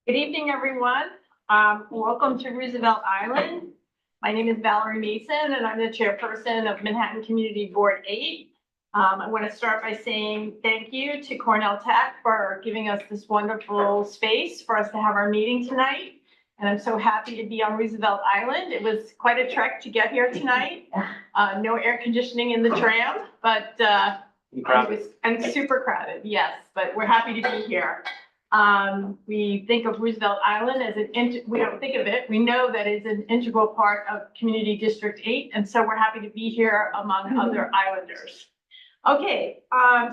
Good evening, everyone. Welcome to Roosevelt Island. My name is Valerie Mason, and I'm the chairperson of Manhattan Community Board 8. I want to start by saying thank you to Cornell Tech for giving us this wonderful space for us to have our meeting tonight. And I'm so happy to be on Roosevelt Island. It was quite a trek to get here tonight. No air conditioning in the tram, but and super crowded, yes, but we're happy to be here. We think of Roosevelt Island as we don't think of it, we know that it's an integral part of Community District 8, and so we're happy to be here among other islanders. Okay,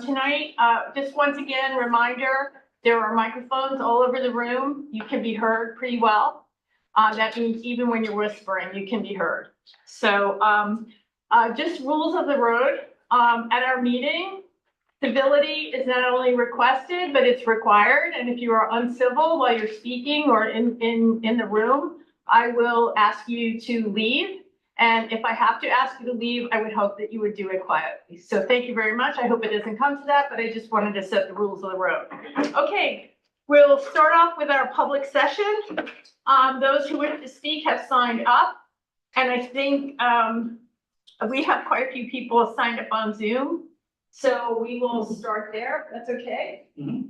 tonight, just once again, reminder, there are microphones all over the room. You can be heard pretty well. That means even when you're whispering, you can be heard. So just rules of the road at our meeting. Civility is not only requested, but it's required. And if you are uncivil while you're speaking or in the room, I will ask you to leave. And if I have to ask you to leave, I would hope that you would do it quietly. So thank you very much. I hope it doesn't come to that, but I just wanted to set the rules of the road. Okay, we'll start off with our public session. Those who wish to speak have signed up. And I think we have quite a few people signed up on Zoom. So we will start there. That's okay.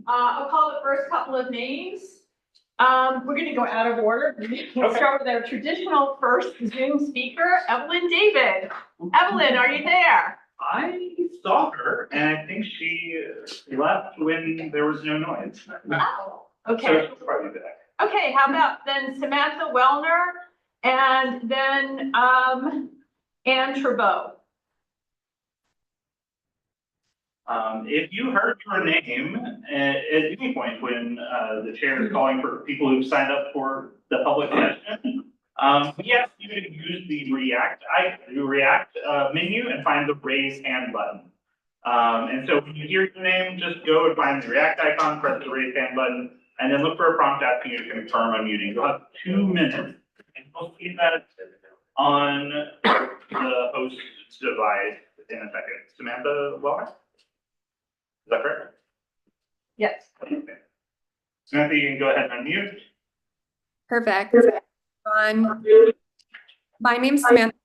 I'll call the first couple of names. We're going to go out of order. We'll start with our traditional first Zoom speaker, Evelyn David. Evelyn, are you there? I saw her, and I think she left when there was no noise. Oh, okay. So she'll probably be back. Okay, how about then Samantha Wellner and then Anne Trabeau. If you heard your name at any point when the chair is calling for people who've signed up for the public session, we ask you to use the React menu and find the raise hand button. And so when you hear your name, just go and find the React icon, press the raise hand button, and then look for a prompt asking you to confirm unmuting. You'll have 2 minutes, and you'll see that on the host device in a second. Samantha Wellner? Is that correct? Yes. Okay. Samantha, you can go ahead and unmute. Perfect. My name's Samantha.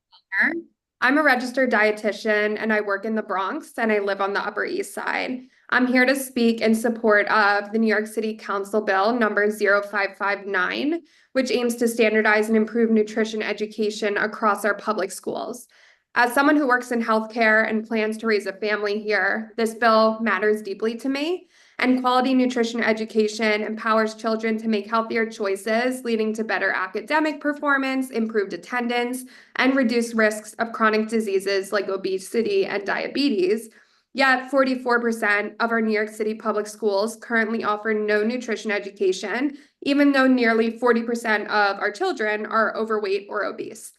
I'm a registered dietitian and I work in the Bronx and I live on the Upper East Side. I'm here to speak in support of the New York City Council Bill number 0559, which aims to standardize and improve nutrition education across our public schools. As someone who works in healthcare and plans to raise a family here, this bill matters deeply to me, and quality nutrition education empowers children to make healthier choices, leading to better academic performance, improved attendance, and reduced risks of chronic diseases like obesity and diabetes. Yet 44% of our New York City public schools currently offer no nutrition education, even though nearly 40% of our children are overweight or obese.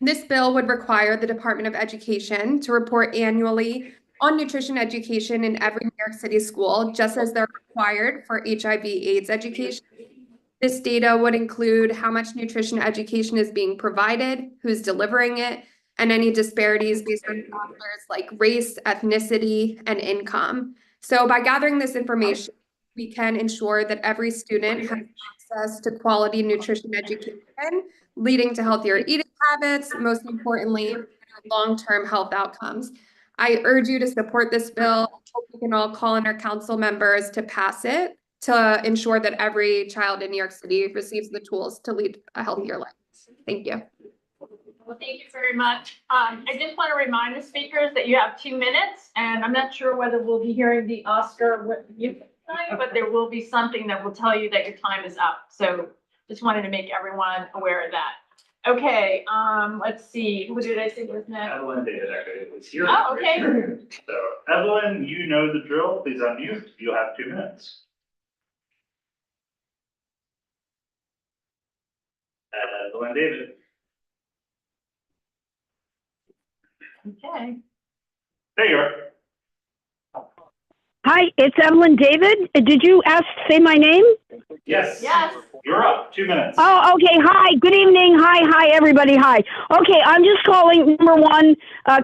This bill would require the Department of Education to report annually on nutrition education in every New York City school, just as they're required for HIV/AIDS education. This data would include how much nutrition education is being provided, who's delivering it, and any disparities based on factors like race, ethnicity, and income. So by gathering this information, we can ensure that every student has access to quality nutrition education, leading to healthier eating habits, most importantly, long-term health outcomes. I urge you to support this bill. I hope we can all call on our council members to pass it to ensure that every child in New York City receives the tools to lead a healthier life. Thank you. Well, thank you very much. I just want to remind the speakers that you have 2 minutes, and I'm not sure whether we'll be hearing the Oscar with you tonight, but there will be something that will tell you that your time is up. So just wanted to make everyone aware of that. Okay, let's see. Who did I say was next? Evelyn David actually was here. Oh, okay. So Evelyn, you know the drill. Please unmute. You'll have 2 minutes. Evelyn David. Okay. There you are. Hi, it's Evelyn David. Did you say my name? Yes. Yes. You're up. 2 minutes. Oh, okay. Hi. Good evening. Hi, everybody. Hi. Okay, I'm just calling number one,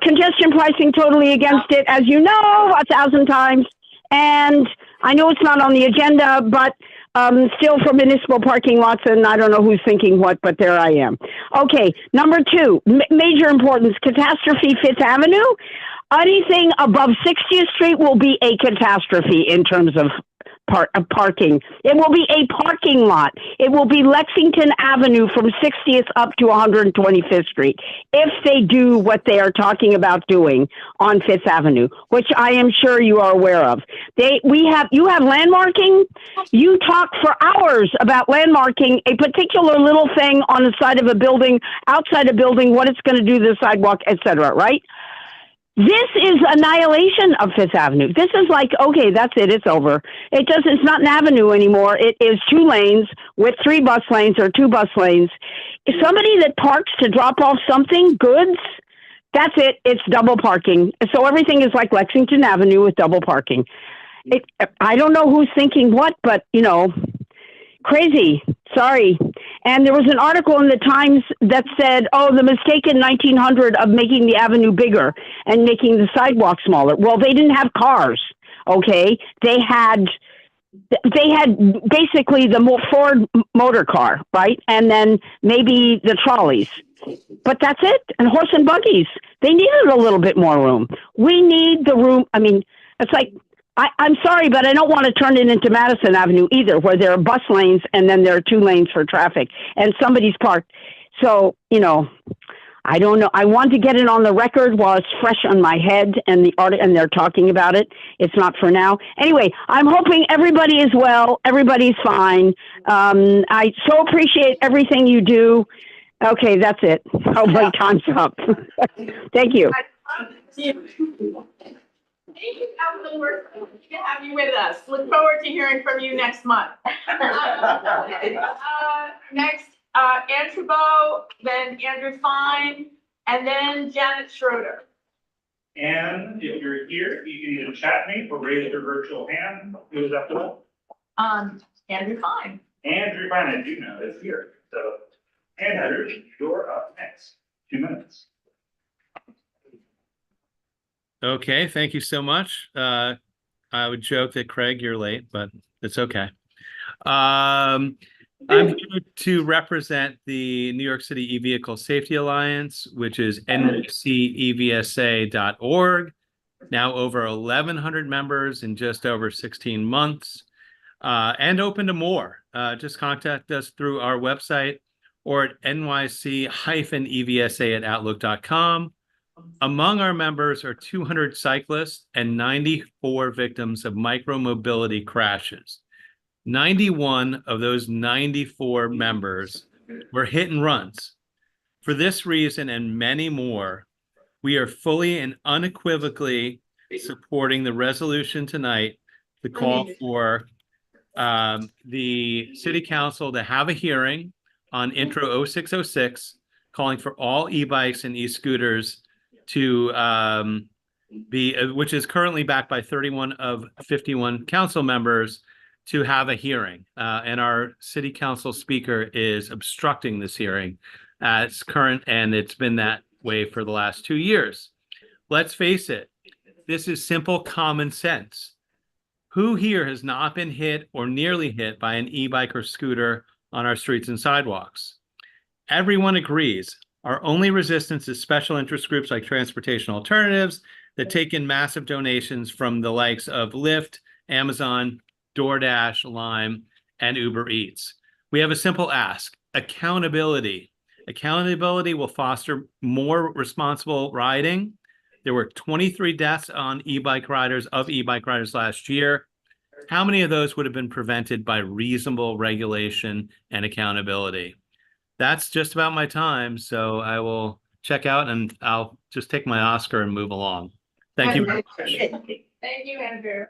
congestion pricing, totally against it, as you know, 1,000 times. And I know it's not on the agenda, but still for municipal parking lots, and I don't know who's thinking what, but there I am. Okay, number two, major importance, catastrophe Fifth Avenue. Anything above 60th Street will be a catastrophe in terms of parking. It will be a parking lot. It will be Lexington Avenue from 60th up to 125th Street if they do what they are talking about doing on Fifth Avenue, which I am sure you are aware of. You have landmarking. You talk for hours about landmarking a particular little thing on the side of a building, outside a building, what it's going to do to the sidewalk, etc., right? This is annihilation of Fifth Avenue. This is like, okay, that's it. It's over. It's not an avenue anymore. It is 2 lanes with 3 bus lanes or 2 bus lanes. If somebody that parks to drop off something, goods, that's it. It's double parking. So everything is like Lexington Avenue with double parking. I don't know who's thinking what, but, crazy. Sorry. And there was an article in the Times that said, oh, the mistake in 1900 of making the avenue bigger and making the sidewalk smaller. Well, they didn't have cars, okay? They had basically the Ford motor car, right? And then maybe the trolleys. But that's it. And horse and buggies. They needed a little bit more room. We need the room. I mean, it's like, I'm sorry, but I don't want to turn it into Madison Avenue either, where there are bus lanes and then there are 2 lanes for traffic and somebody's parked. So, I don't know. I want to get it on the record while it's fresh on my head and and they're talking about it. It's not for now. Anyway, I'm hoping everybody is well. Everybody's fine. I so appreciate everything you do. Okay, that's it. Oh, my time's up. Thank you. Thank you, Councilor. Good to have you with us. Look forward to hearing from you next month. Next, Andrew Bowe, then Andrew Fine, and then Janet Schroeder. And if you're here, you can either chat me or raise your virtual hand. Who's up to that? Andrew Fine. Andrew Fine, I do know, is here. So, Andrew, you're up next. 2 minutes. Okay, thank you so much. I would joke that Craig, you're late, but it's okay. I'm here to represent the New York City E-Vehicle Safety Alliance, which is nycevsa.org. Now over 1,100 members in just over 16 months, and open to more. Just contact us through our website or at nyc-evsa@outlook.com. Among our members are 200 cyclists and 94 victims of micromobility crashes. 91 of those 94 members were hit and runs. For this reason and many more, we are fully and unequivocally supporting the resolution tonight to call for the City Council to have a hearing on Intro 0606, calling for all e-bikes and e-scooters to which is currently backed by 31 of 51 council members, to have a hearing. And our city council speaker is obstructing this hearing as current, and it's been that way for the last 2 years. Let's face it, this is simple common sense. Who here has not been hit or nearly hit by an e-bike or scooter on our streets and sidewalks? Everyone agrees. Our only resistance is special interest groups like Transportation Alternatives that take in massive donations from the likes of Lyft, Amazon, DoorDash, Lime, and Uber Eats. We have a simple ask: accountability. Accountability will foster more responsible riding. There were 23 deaths on e-bike riders last year. How many of those would have been prevented by reasonable regulation and accountability? That's just about my time, so I will check out and I'll just take my Oscar and move along. Thank you. Thank you, Andrew.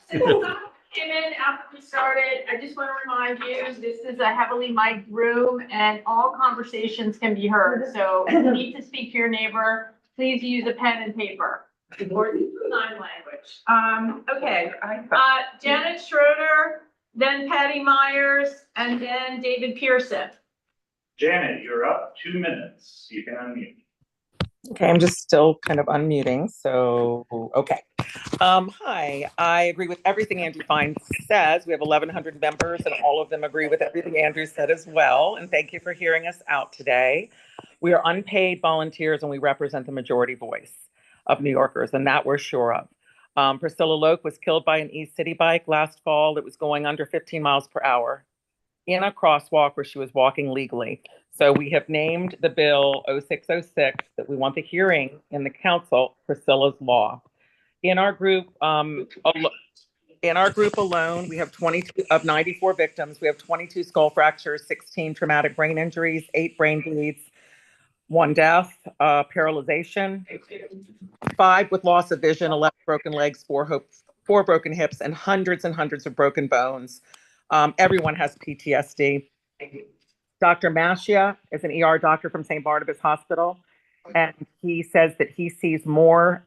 Since someone came in after we started, I just want to remind you, this is a heavily mic'd room and all conversations can be heard. So if you need to speak to your neighbor, please use a pen and paper or sign language. Okay, Janet Schroeder, then Patty Myers, and then David Pearson. Janet, you're up. 2 minutes. You can unmute. Okay, I'm just still kind of unmuting, so, okay. Hi, I agree with everything Andrew Fine says. We have 1,100 members and all of them agree with everything Andrew said as well. And thank you for hearing us out today. We are unpaid volunteers and we represent the majority voice of New Yorkers, and that we're sure of. Priscilla Loke was killed by an East City bike last fall that was going under 15 miles per hour in a crosswalk where she was walking legally. So we have named the bill 0606 that we want the hearing in the council, Priscilla's Law. In our group, alone, we have 22 of 94 victims. We have 22 skull fractures, 16 traumatic brain injuries, 8 brain bleeds, 1 death, paralyzation, 5 with loss of vision, 11 broken legs, 4 broken hips, and hundreds of broken bones. Everyone has PTSD. Dr. Mashia is an ER doctor from St. Barnabas Hospital, and he says that he sees more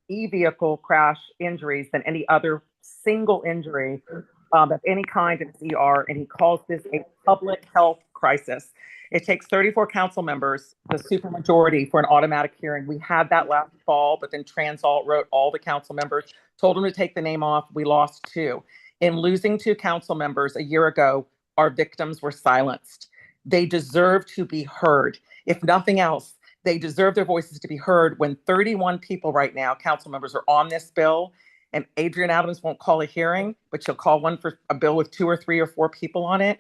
e-vehicle crash injuries than any other single injury of any kind in his ER, and he calls this a public health crisis. It takes 34 council members, the supermajority, for an automatic hearing. We had that last fall, but then Transalt wrote all the council members, told them to take the name off. We lost 2. In losing 2 council members a year ago, our victims were silenced. They deserve to be heard. If nothing else, they deserve their voices to be heard when 31 people right now, council members, are on this bill, and Adrienne Adams won't call a hearing, but she'll call one for a bill with 2 or 3 or 4 people on it.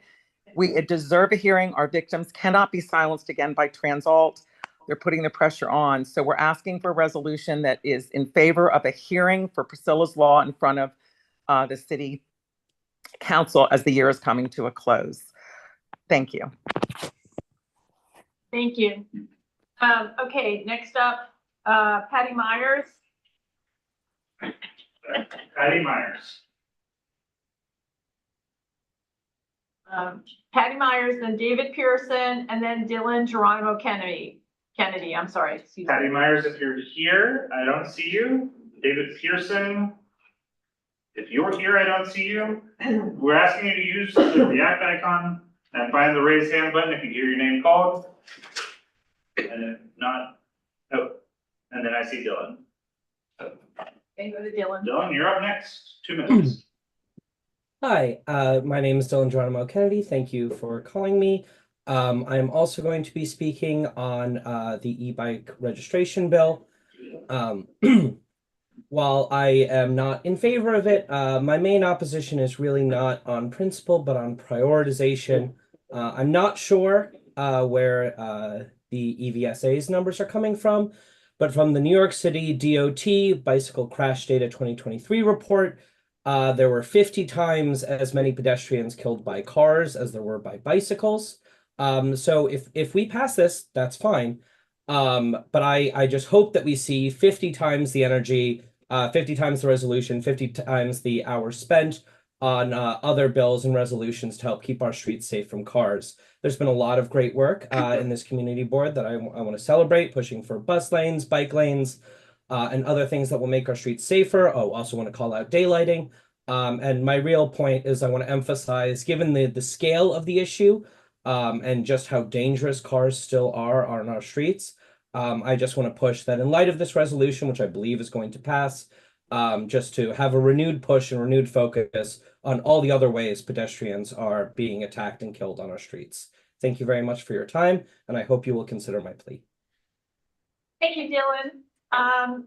We deserve a hearing. Our victims cannot be silenced again by Transalt. They're putting the pressure on. So we're asking for a resolution that is in favor of a hearing for Priscilla's Law in front of the city council as the year is coming to a close. Thank you. Thank you. Okay, next up, Patty Myers. Patty Myers. Patty Myers, then David Pearson, and then Dylan Geronimo Kennedy, I'm sorry. Excuse me. Patty Myers, if you're here, I don't see you. David Pearson, if you're here, I don't see you. We're asking you to use the react icon and find the raise hand button if you hear your name called. And if not, oh, and then I see Dylan. Okay, go to Dylan. Dylan, you're up next. 2 minutes. Hi, my name is Dylan Geronimo Kennedy. Thank you for calling me. I'm also going to be speaking on the e-bike registration bill. While I am not in favor of it, my main opposition is really not on principle, but on prioritization. I'm not sure where the EVSA's numbers are coming from, but from the New York City DOT Bicycle Crash Data 2023 report, there were 50 times as many pedestrians killed by cars as there were by bicycles. So if we pass this, that's fine. But I just hope that we see 50 times the energy, 50 times the resolution, 50 times the hours spent on other bills and resolutions to help keep our streets safe from cars. There's been a lot of great work in this community board that I want to celebrate, pushing for bus lanes, bike lanes, and other things that will make our streets safer. Oh, also want to call out daylighting. And my real point is I want to emphasize, given the scale of the issue and just how dangerous cars still are on our streets, I just want to push that in light of this resolution, which I believe is going to pass, just to have a renewed push and renewed focus on all the other ways pedestrians are being attacked and killed on our streets. Thank you very much for your time, and I hope you will consider my plea. Thank you, Dylan.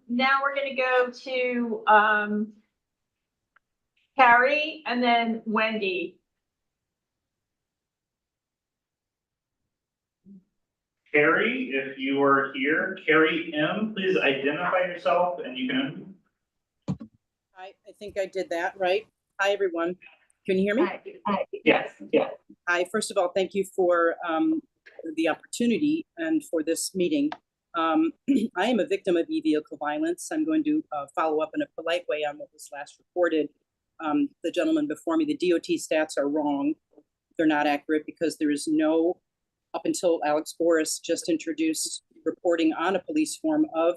Now we're going to go to Carrie and then Wendy. Carrie, if you are here, Carrie M, please identify yourself and you can. I think I did that right. Hi, everyone. Can you hear me? Hi. Yes. Yeah. Hi, first of all, thank you for the opportunity and for this meeting. I am a victim of e-vehicle violence. I'm going to follow up in a polite way on what was last reported. The gentleman before me, the DOT stats are wrong. They're not accurate because there is no, up until Alex Boris just introduced reporting on a police form of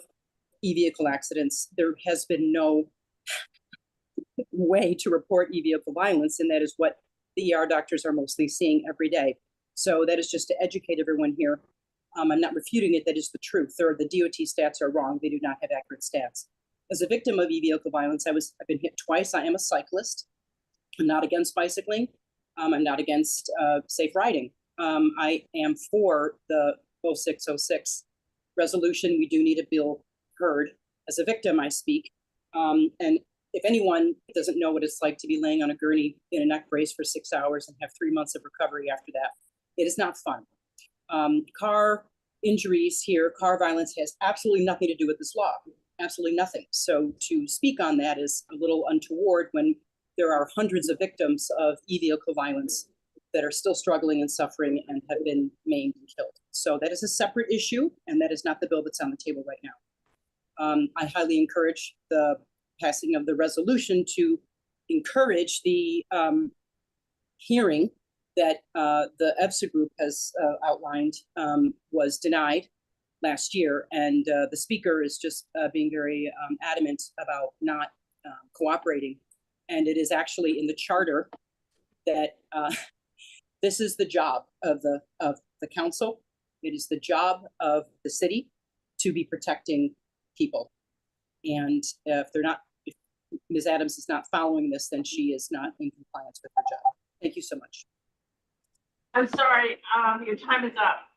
e-vehicle accidents, there has been no way to report e-vehicle violence, and that is what the ER doctors are mostly seeing every day. So that is just to educate everyone here. I'm not refuting it, that is the truth. The DOT stats are wrong. They do not have accurate stats. As a victim of e-vehicle violence, I've been hit twice. I am a cyclist. I'm not against bicycling. I'm not against safe riding. I am for the 0606 resolution. We do need a bill heard. As a victim, I speak. And if anyone doesn't know what it's like to be laying on a gurney in a neck brace for 6 hours and have 3 months of recovery after that, it is not fun. Car injuries here, car violence has absolutely nothing to do with this law, absolutely nothing. So to speak on that is a little untoward when there are hundreds of victims of e-vehicle violence that are still struggling and suffering and have been maimed and killed. So that is a separate issue, and that is not the bill that's on the table right now. I highly encourage the passing of the resolution to encourage the hearing that the EBSA group has outlined was denied last year, and the speaker is just being very adamant about not cooperating. And it is actually in the charter that this is the job of the council. It is the job of the city to be protecting people. And if Ms. Adams is not following this, then she is not in compliance with her job. Thank you so much. I'm sorry, your time is up.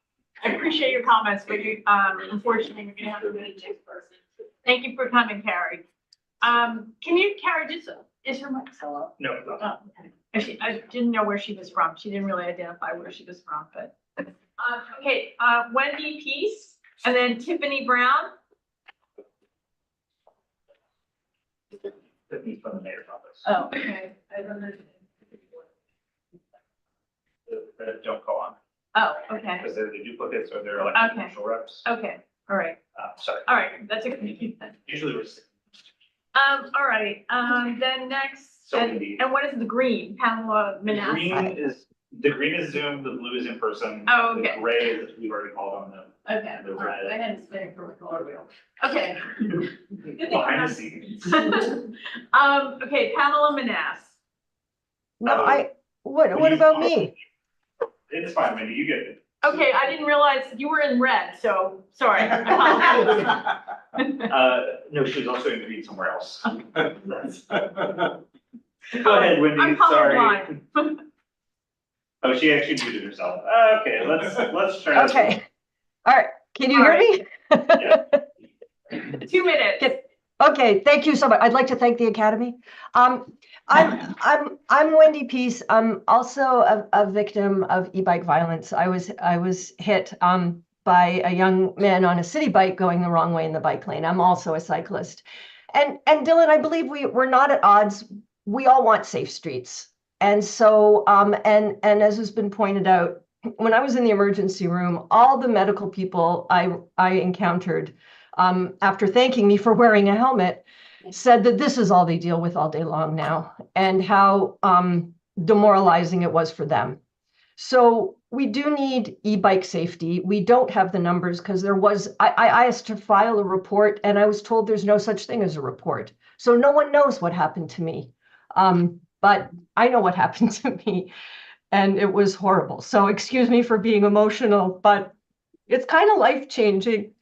I appreciate your comments, but you, unfortunately, we're gonna have to go to the next person. Thank you for coming, Carrie. Can you, Carrie, just, is her mic still up? No. Oh, okay. I didn't know where she was from. She didn't really identify where she was from, but, okay, Wendy Peace, and then Tiffany Brown. Tiffany's from the mayor's office. Oh, okay. I don't know. That don't go on. Oh, okay. Because they're the duplicates or they're like official reps. Okay, all right. Sorry. All right, that's okay. Usually we're. All right, then next, So and what is the green? Pamela The Manassa? green is Zoom, the blue is in person. Oh, okay. The gray is, we've already called on them. Okay, The all right, red. I had to spin it for my color wheel. Okay. Good thing Behind I'm the scenes. not- Okay, Pamela Manass. No, what about me? It's fine, Wendy, you get it. Okay, I didn't realize you were in red, so, sorry. I apologize. No, she was also in green somewhere else. Go ahead, Wendy, I'm sorry. colorblind. Oh, she actually muted herself. Okay, let's try. this. Okay. All right. Can you hear me? 2 minutes. Okay. Thank you so much. I'd like to thank the Academy. I'm Wendy Peace. I'm also a victim of e-bike violence. I was hit by a young man on a city bike going the wrong way in the bike lane. I'm also a cyclist. And Dylan, I believe we're not at odds. We all want safe streets. And so and as has been pointed out, when I was in the emergency room, all the medical people I encountered after thanking me for wearing a helmet said that this is all they deal with all day long now, and how demoralizing it was for them. So we do need e-bike safety. We don't have the numbers because I asked to file a report and I was told there's no such thing as a report. So no one knows what happened to me. But I know what happened to me, and it was horrible. So excuse me for being emotional, but it's kind of life-changing.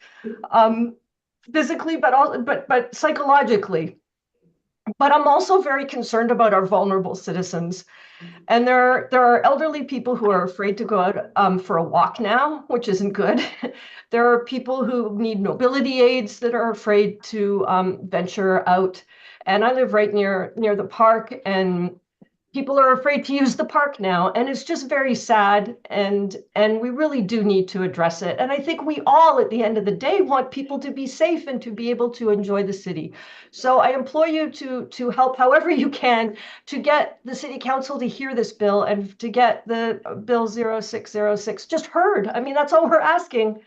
Physically, but psychologically. But I'm also very concerned about our vulnerable citizens. And there are elderly people who are afraid to go out for a walk now, which isn't good. There are people who need mobility aids that are afraid to venture out. And I live right near the park, and people are afraid to use the park now, and it's just very sad, and we really do need to address it. And I think we all, at the end of the day, want people to be safe and to be able to enjoy the city. So I implore you to help however you can to get the city council to hear this bill and to get the bill 0606 just heard. I mean, that's all we're asking,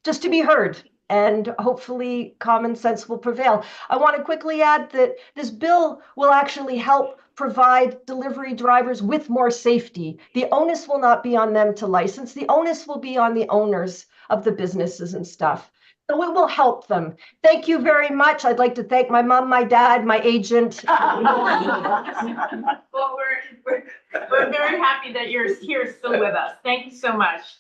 just to be heard. And hopefully common sense will prevail. I want to quickly add that this bill will actually help provide delivery drivers with more safety. The onus will not be on them to license. The onus will be on the owners of the businesses and stuff. So it will help them. Thank you very much. I'd like to thank my mom, my dad, my agent. Well, we're very happy that you're here still with us. Thank you so much.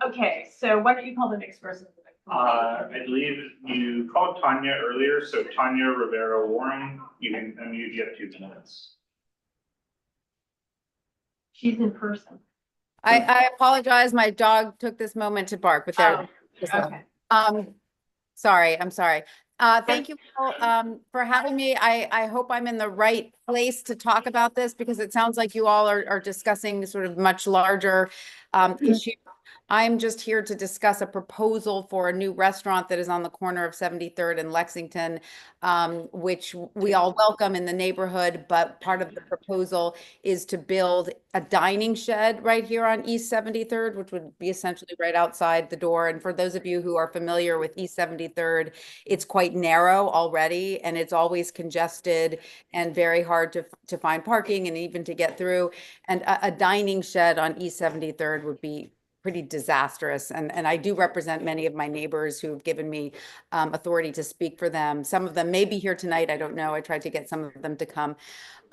Okay, so why don't you call the next person? I believe you called Tanya earlier, so Tanya Rivera Warren, you can unmute, you have 2 minutes. She's in person. I apologize. My dog took this moment to bark, but there. Okay. Sorry, I'm sorry. Thank you all, for having me. I hope I'm in the right place to talk about this because it sounds like you all are discussing sort of much larger issue. I'm just here to discuss a proposal for a new restaurant that is on the corner of 73rd and Lexington, which we all welcome in the neighborhood, but part of the proposal is to build a dining shed right here on East 73rd, which would be essentially right outside the door. And for those of you who are familiar with East 73rd, it's quite narrow already, and it's always congested and very hard to find parking and even to get through. And a dining shed on East 73rd would be pretty disastrous. And I do represent many of my neighbors who have given me authority to speak for them. Some of them may be here tonight. I don't know. I tried to get some of them to come.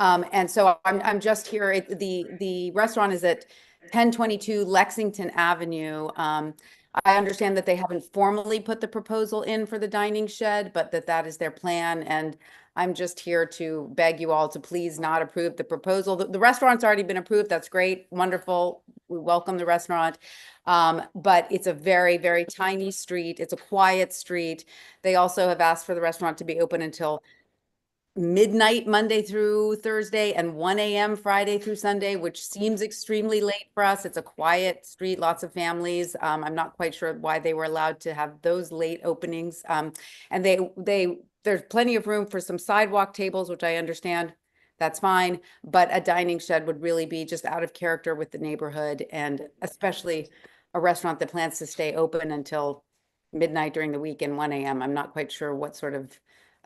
And so I'm just here. The restaurant is at 1022 Lexington Avenue. I understand that they haven't formally put the proposal in for the dining shed, but that is their plan. And I'm just here to beg you all to please not approve the proposal. The restaurant's already been approved. That's great. Wonderful. We welcome the restaurant. But it's a very, very tiny street. It's a quiet street. They also have asked for the restaurant to be open until midnight Monday through Thursday and 1 a.m. Friday through Sunday, which seems extremely late for us. It's a quiet street, lots of families. I'm not quite sure why they were allowed to have those late openings. And there's plenty of room for some sidewalk tables, which I understand. That's fine, but a dining shed would really be just out of character with the neighborhood, and especially a restaurant that plans to stay open until midnight during the week and 1 a.m. I'm not quite sure what sort of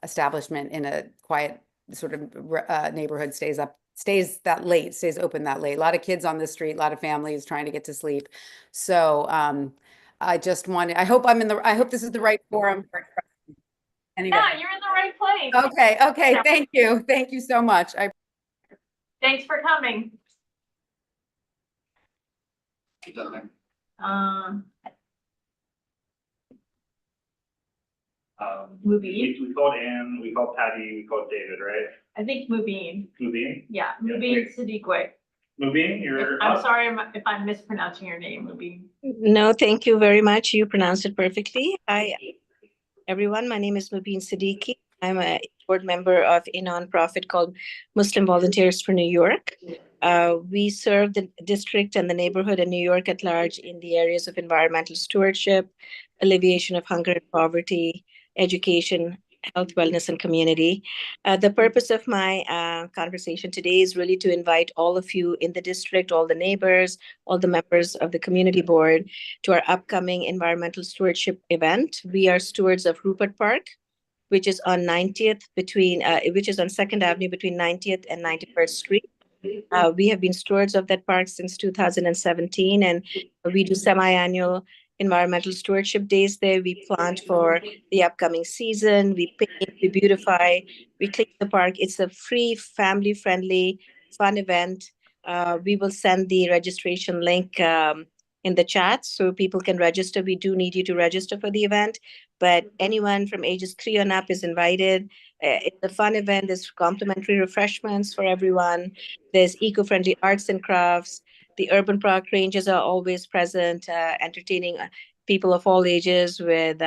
establishment in a quiet sort of neighborhood stays open that late. A lot of kids on the street, a lot of families trying to get to sleep. So I hope this is the right forum for anyway. Yeah, you're in the right place. Okay. Yeah. Thank you so much. Thanks for coming. Mubin? We called Ann, we called Patty, we called David, right? I think Mubin. Mubin? Yeah, Mubin Siddiqui. Mubin, you're I'm up. sorry if I'm mispronouncing your name, Mubin. No, thank you very much. You pronounced it perfectly. Hi, everyone. My name is Mubin Siddiqui. I'm a board member of a nonprofit called Muslim Volunteers for New York. We serve the district and the neighborhood in New York at large in the areas of environmental stewardship, alleviation of hunger and poverty, education, health, wellness, and community. The purpose of my conversation today is really to invite all of you in the district, all the neighbors, all the members of the community board to our upcoming environmental stewardship event. We are stewards of Rupert Park, which is on 90th which is on 2nd Avenue between 90th and 91st Street. We have been stewards of that park since 2017, and we do semi-annual environmental stewardship days there. We plant for the upcoming season, we paint, we beautify, we clean the park. It's a free, family-friendly, fun event. We will send the registration link in the chat so people can register. We do need you to register for the event, but anyone from ages 3 on up is invited. It's a fun event. There's complimentary refreshments for everyone. There's eco-friendly arts and crafts. The urban park rangers are always present, entertaining people of all ages with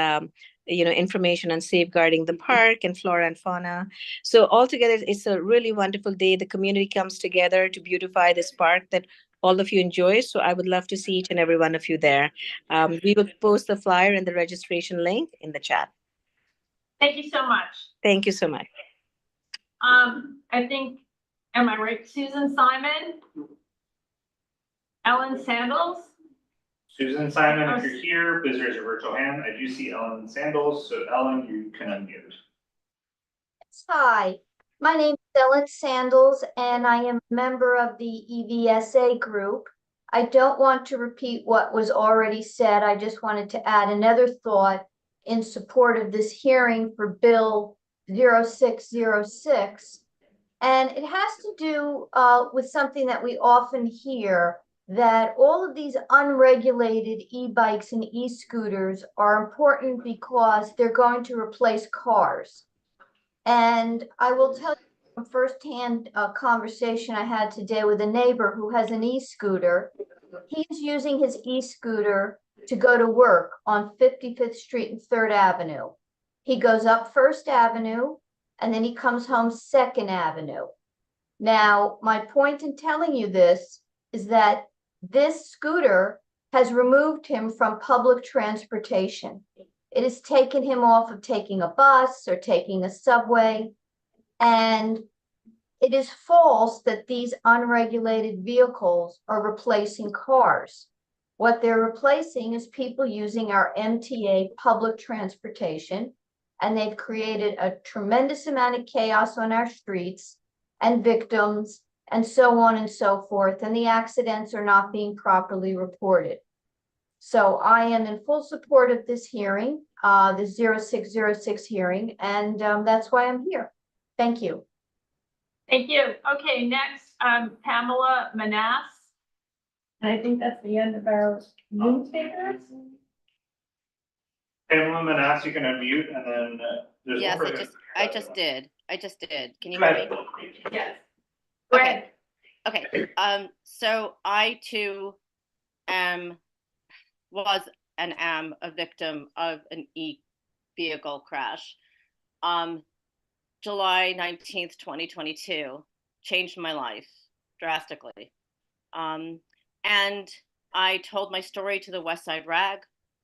information on safeguarding the park and flora and fauna. So altogether, it's a really wonderful day. The community comes together to beautify this park that all of you enjoy. So I would love to see each and every one of you there. We will post the flyer and the registration link in the chat. Thank you so much. Thank you so much. I think, am I right, Susan Simon? Ellen Sandals? Susan Simon, if you're here, please raise your virtual hand. I do see Ellen Sandals, so Ellen, you can unmute. Hi, my name is Ellen Sandals, and I am a member of the EVSA group. I don't want to repeat what was already said. I just wanted to add another thought in support of this hearing for Bill 0606. And it has to do with something that we often hear that all of these unregulated e-bikes and e-scooters are important because they're going to replace cars. And I will tell you from firsthand conversation I had today with a neighbor who has an e-scooter. He's using his e-scooter to go to work on 55th Street and 3rd Avenue. He goes up 1st Avenue and then he comes home 2nd Avenue. Now, my point in telling you this is that this scooter has removed him from public transportation. It has taken him off of taking a bus or taking a subway. And it is false that these unregulated vehicles are replacing cars. What they're replacing is people using our MTA public transportation, and they've created a tremendous amount of chaos on our streets and victims and so on and so forth, and the accidents are not being properly reported. So I am in full support of this hearing, the 0606 hearing, and that's why I'm here. Thank you. Thank you. Okay, next, Pamela Manas. And I think that's the end of our newspapers. Pamela Manas, you can unmute, and then there's Yes, one for I just did. Can you hear me? Yes. Go ahead. Okay. So I too was and am a victim of an e-vehicle crash. July 19th, 2022 changed my life drastically. And I told my story to the West Side Rag,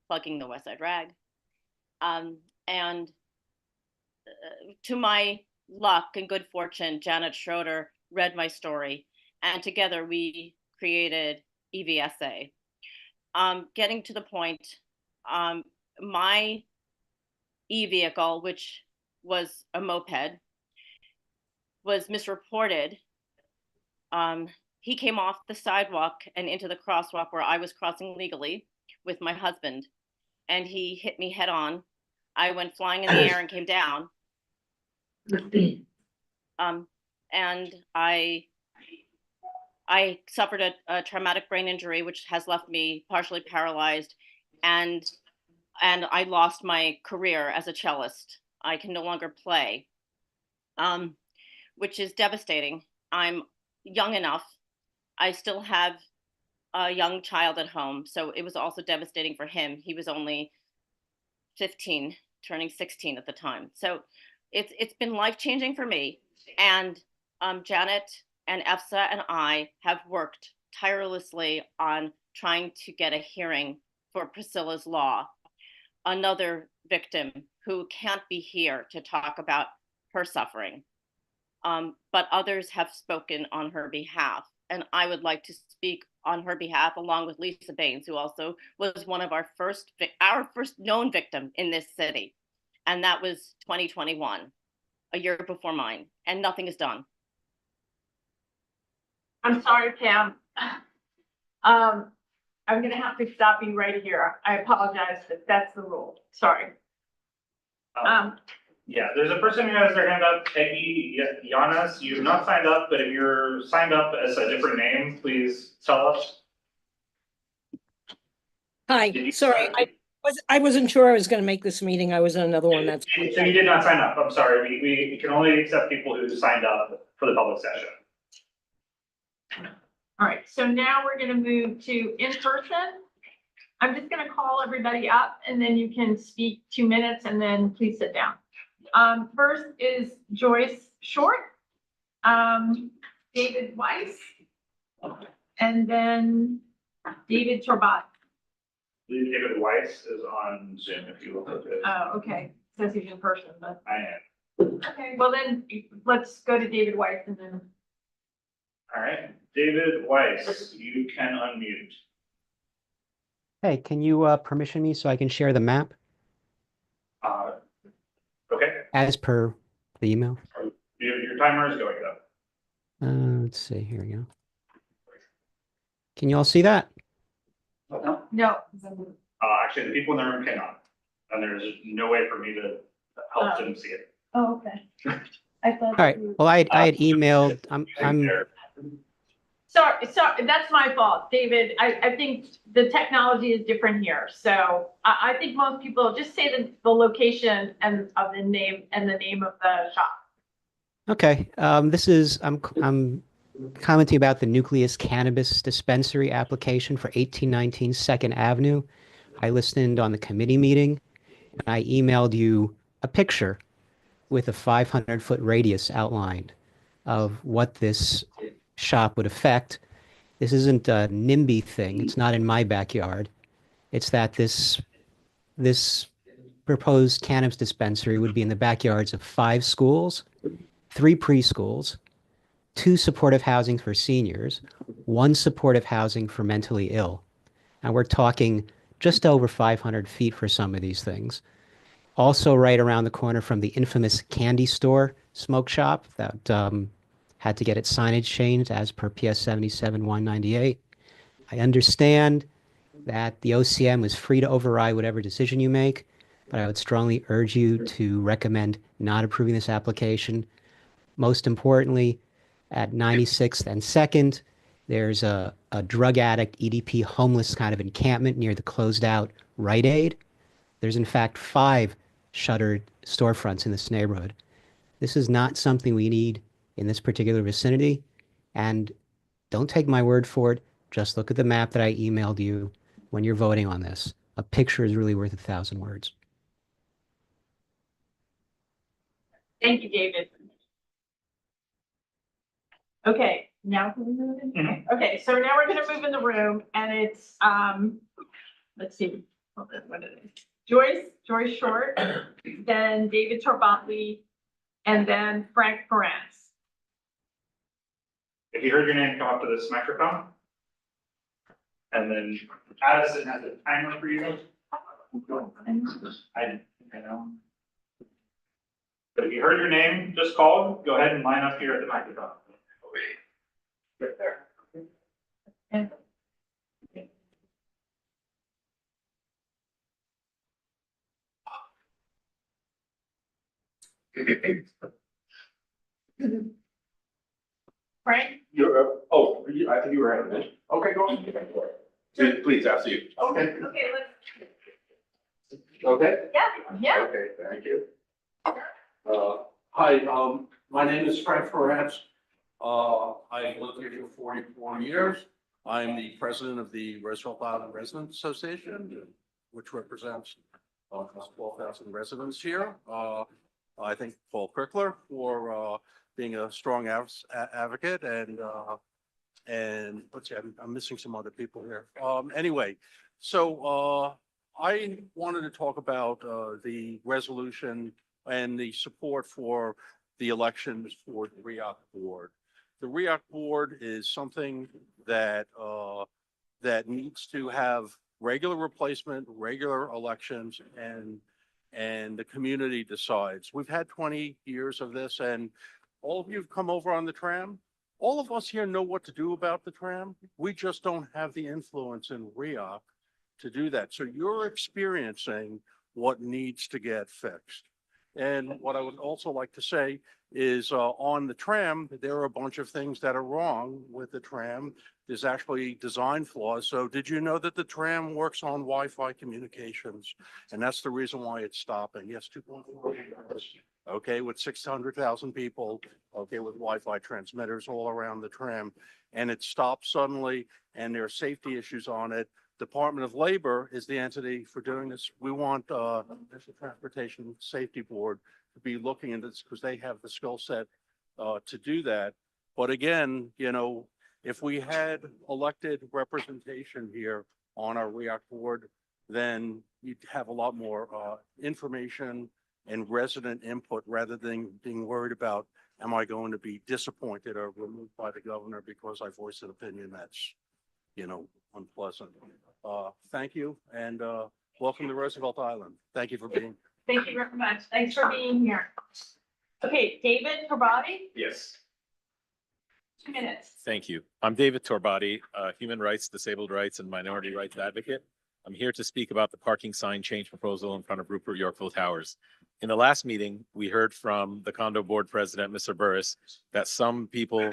plugging the West Side Rag. And to my luck and good fortune, Janet Schroeder read my story, and together we created EVSA. Getting to the point, my e-vehicle, which was a moped, was misreported. He came off the sidewalk and into the crosswalk where I was crossing legally with my husband, and he hit me head on. I went flying in the air and came down. And I suffered a traumatic brain injury, which has left me partially paralyzed, and I lost my career as a cellist. I can no longer play, which is devastating. I'm young enough. I still have a young child at home, so it was also devastating for him. He was only 15, turning 16 at the time. So it's been life-changing for me. And Janet and EFSA and I have worked tirelessly on trying to get a hearing for Priscilla's Law, another victim who can't be here to talk about her suffering. But others have spoken on her behalf. And I would like to speak on her behalf, along with Lisa Baines, who also was one of our first known victim in this city. And that was 2021, a year before mine, and nothing is done. I'm sorry, Pam. I'm gonna have to stop you right here. I apologize, but that's the rule. Sorry. Yeah, there's a person who has their hand up, Peggy Yanas. You've not signed up, but if you're signed up as a different name, please tell us. Hi, sorry, I wasn't sure I was gonna make this meeting. I was in another one. That's So you did not sign up. I'm sorry. We can only accept people who signed up for the public session. All right, so now we're gonna move to in person. I'm just gonna call everybody up and then you can speak 2 minutes and then please sit down. First is Joyce Short, David Weiss, and then David Turbat. David Weiss is on Zoom if you look at it. Oh, okay, says he's in person, but. I am. Okay, well then, let's go to David Weiss and then. All right, David Weiss, you can unmute. Hey, can you permission me so I can share the map Okay, as per the email? your timer is going up. Let's see, here we go. Can you all see that? No. Actually, the people in the room cannot, and there's no way for me to help them see it. Oh, okay. I thought. All right, well, I had emailed, I'm Sorry, that's my fault, David. I think the technology is different here. So I think most people just say the location and of the name and the name of the shop. Okay, I'm commenting about the Nucleus Cannabis Dispensary application for 1819 Second Avenue. I listened on the committee meeting, and I emailed you a picture with a 500-foot radius outlined of what this shop would affect. This isn't a NIMBY thing. It's not in my backyard. It's that this proposed cannabis dispensary would be in the backyards of 5 schools, 3 preschools, 2 supportive housing for seniors, 1 supportive housing for mentally ill. And we're talking just over 500 feet for some of these things. Also right around the corner from the infamous candy store smoke shop that had to get its signage changed as per PS 77-198. I understand that the OCM was free to override whatever decision you make, but I would strongly urge you to recommend not approving this application. Most importantly, at 96th and 2nd, there's a drug addict, EDP homeless kind of encampment near the closed out Rite Aid. There's in fact 5 shuttered storefronts in this neighborhood. This is not something we need in this particular vicinity. And don't take my word for it. Just look at the map that I emailed you when you're voting on this. A picture is really worth 1,000 words. Thank you, David. Okay, now can we move in? Okay, so now we're gonna move in the room and it's, let's see, what it is. Joyce Short, then David Torbatli, and then Frank Perez. If you heard your name, come up to this microphone. And then Addison has a timer for you. I know. But if you heard your name just called, go ahead and line up here at the microphone. Right there. And Frank? I think you were ahead of me. Okay, go on. Please, after you. Okay, let's. Okay? Yeah. Okay, thank you. Hi, my name is Frank Perez. I lived here for 44 years. I'm the president of the Roosevelt Island Residents Association, which represents 12,000 residents here. I thank Paul Crickler for being a strong advocate and let's see, I'm missing some other people here. Anyway, so I wanted to talk about the resolution and the support for the elections for the REAC board. The REAC board is something that that needs to have regular replacement, regular elections, and the community decides. We've had 20 years of this, and all of you have come over on the tram. All of us here know what to do about the tram. We just don't have the influence in REAC to do that. So you're experiencing what needs to get fixed. And what I would also like to say is on the tram, there are a bunch of things that are wrong with the tram. There's actually design flaws. So did you know that the tram works on Wi-Fi communications? And that's the reason why it's stopping. Yes, 2.4. Okay, with 600,000 people, okay, with Wi-Fi transmitters all around the tram. And it stopped suddenly and there are safety issues on it. Department of Labor is the entity for doing this. We want the Transportation Safety Board to be looking into this because they have the skill set to do that. But again, you know, if we had elected representation here on our REAC board, then you'd have a lot more information and resident input rather than being worried about, am I going to be disappointed or removed by the governor because I voiced an opinion that's, you know, unpleasant. Thank you and welcome to Roosevelt Island. Thank you for being. Thank you very much. Thanks for being here. Okay, David Torbatli, Yes. 2 minutes. Thank you. I'm David Torbatli, human rights, disabled rights, and minority rights advocate. I'm here to speak about the parking sign change proposal in front of Rupert Yorkville Towers. In the last meeting, we heard from the condo board president, Mr. Burris, that some people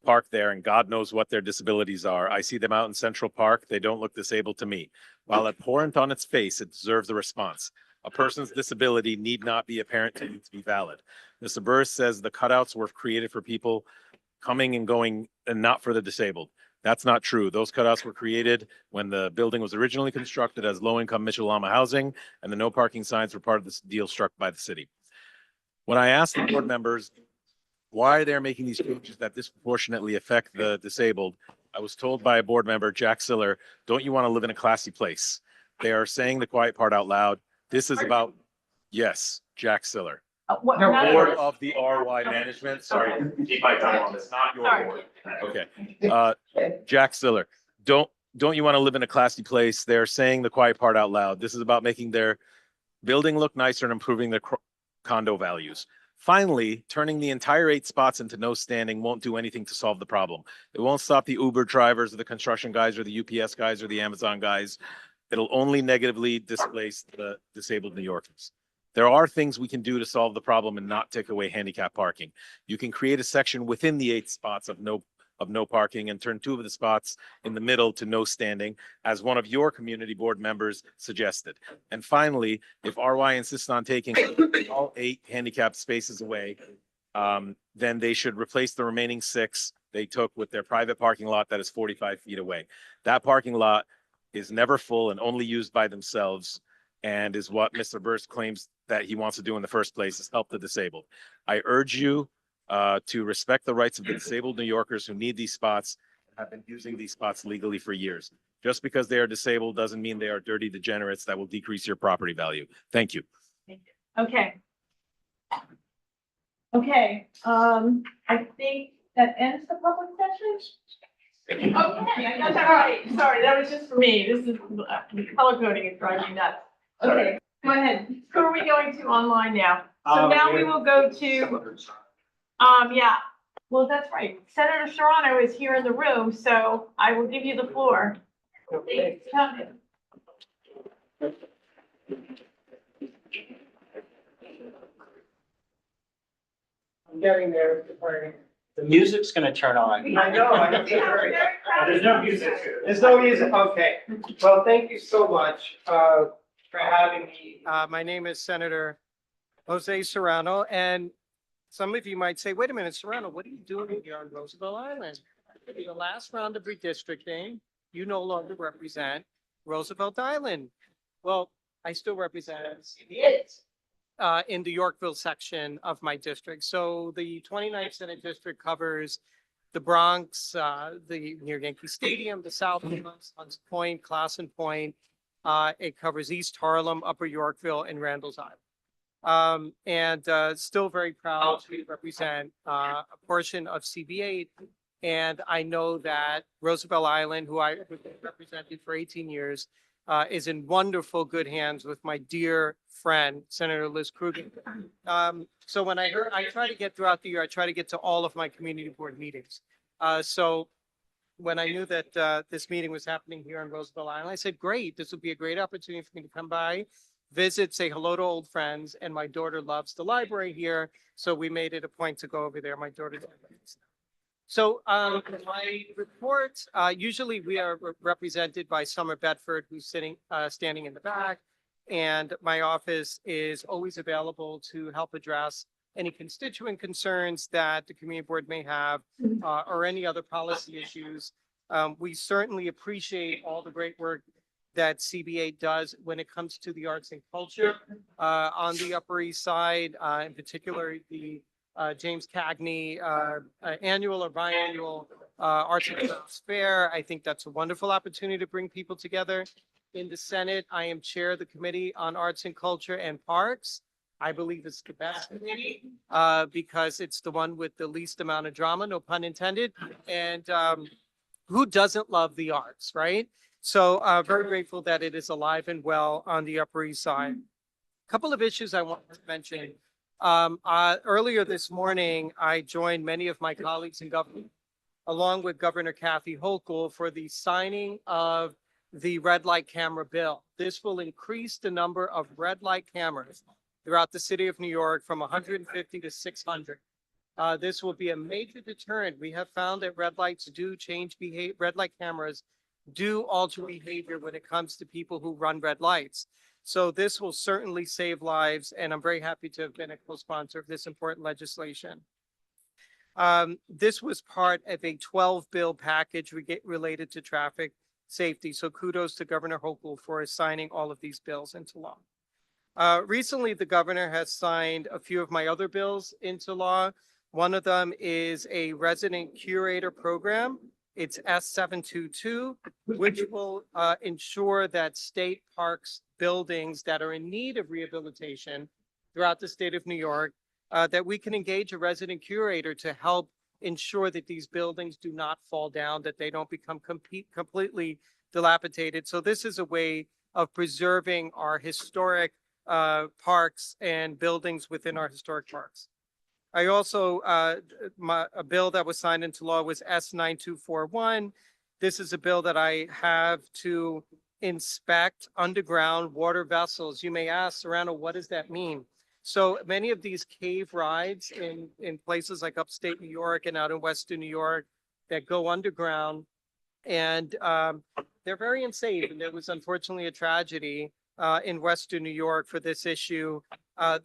park there and God knows what their disabilities are. I see them out in Central Park. They don't look disabled to me. While abhorrent on its face, it deserves a response. A person's disability need not be apparent to you to be valid. Mr. Burris says the cutouts were created for people coming and going and not for the disabled. That's not true. Those cutouts were created when the building was originally constructed as low-income Mitchell-Lama housing, and the no parking signs were part of this deal struck by the city. When I asked the board members why they're making these changes that disproportionately affect the disabled, I was told by a board member, Jack Siller, don't you want to live in a classy place? They are saying the quiet part out loud. This is about, yes, Jack Siller. What? Board of the RY management, sorry, keep my time on this, not your board. Okay, Jack Siller, don't you want to live in a classy place? They're saying the quiet part out loud. This is about making their building look nicer and improving their condo values. Finally, turning the entire 8 spots into no standing won't do anything to solve the problem. It won't stop the Uber drivers or the construction guys or the UPS guys or the Amazon guys. It'll only negatively displace the disabled New Yorkers. There are things we can do to solve the problem and not take away handicap parking. You can create a section within the 8 spots of no parking and turn 2 of the spots in the middle to no standing, as one of your community board members suggested. And finally, if RY insists on taking all 8 handicap spaces away, then they should replace the remaining 6 they took with their private parking lot that is 45 feet away. That parking lot is never full and only used by themselves, and is what Mr. Burst claims that he wants to do in the first place, is help the disabled. I urge you to respect the rights of the disabled New Yorkers who need these spots and have been using these spots legally for years. Just because they are disabled doesn't mean they are dirty degenerates that will decrease your property value. Thank you. Okay. Okay, I think that ends the public session. Okay, I got that right. Sorry, that was just for me. This is, color coding is driving me nuts. Okay, go ahead. Who are we going to online now? So now we will go to, yeah, well, that's right. Senator Serrano is here in the room, so I will give you the floor. Please come in. I'm getting there. The music's gonna turn on. I know. There's no music here. There's no music, okay. Well, thank you so much for having me. My name is Senator Jose Serrano, and some of you might say, wait a minute, Serrano, what are you doing here on Roosevelt Island? In the last round of redistricting, you no longer represent Roosevelt Island. Well, I still represent CB8 in the Yorkville section of my district. So the 29th Senate District covers the Bronx, near Yankee Stadium, the South Bronx, Hunts Point, Classen Point. It covers East Harlem, Upper Yorkville, and Randall's Island. Still very proud to represent a portion of CB8. And I know that Roosevelt Island, who I represented for 18 years, is in wonderful good hands with my dear friend, Senator Liz Kruger. So when I try to get throughout the year, I try to get to all of my community board meetings. So when I knew that this meeting was happening here on Roosevelt Island, I said, great, this would be a great opportunity for me to come by, visit, say hello to old friends. And my daughter loves the library here. So we made it a point to go over there. My daughter. So my report, usually we are represented by Summer Bedford, who's standing in the back. And my office is always available to help address any constituent concerns that the community board may have or any other policy issues. We certainly appreciate all the great work that CB8 does when it comes to the arts and culture on the Upper East Side, in particular the James Cagney annual or biannual Arts and Crafts Fair. I think that's a wonderful opportunity to bring people together. In the Senate, I am chair of the Committee on Arts and Culture and Parks. I believe it's the best committee because it's the one with the least amount of drama, no pun intended. And who doesn't love the arts, right? So very grateful that it is alive and well on the Upper East Side. A couple of issues I want to mention. Earlier this morning, I joined many of my colleagues in government, along with Governor Kathy Hochul, for the signing of the red light camera bill. This will increase the number of red light cameras throughout the city of New York from 150 to 600. This will be a major deterrent. We have found that red lights do change behavior. Red light cameras do alter behavior when it comes to people who run red lights. So this will certainly save lives, and I'm very happy to have been a co-sponsor of this important legislation. This was part of a 12-bill package related to traffic safety. So kudos to Governor Hochul for signing all of these bills into law. Recently, the governor has signed a few of my other bills into law. One of them is a resident curator program. It's S722, which will ensure that state parks buildings that are in need of rehabilitation throughout the state of New York, that we can engage a resident curator to help ensure that these buildings do not fall down, that they don't become completely dilapidated. So this is a way of preserving our historic parks and buildings within our historic parks. I also, a bill that was signed into law was S9241. This is a bill that I have to inspect underground water vessels. You may ask, Serrano, what does that mean? So many of these cave rides in places like upstate New York and out in Western New York that go underground, and they're very unsafe. And there was unfortunately a tragedy in Western New York for this issue.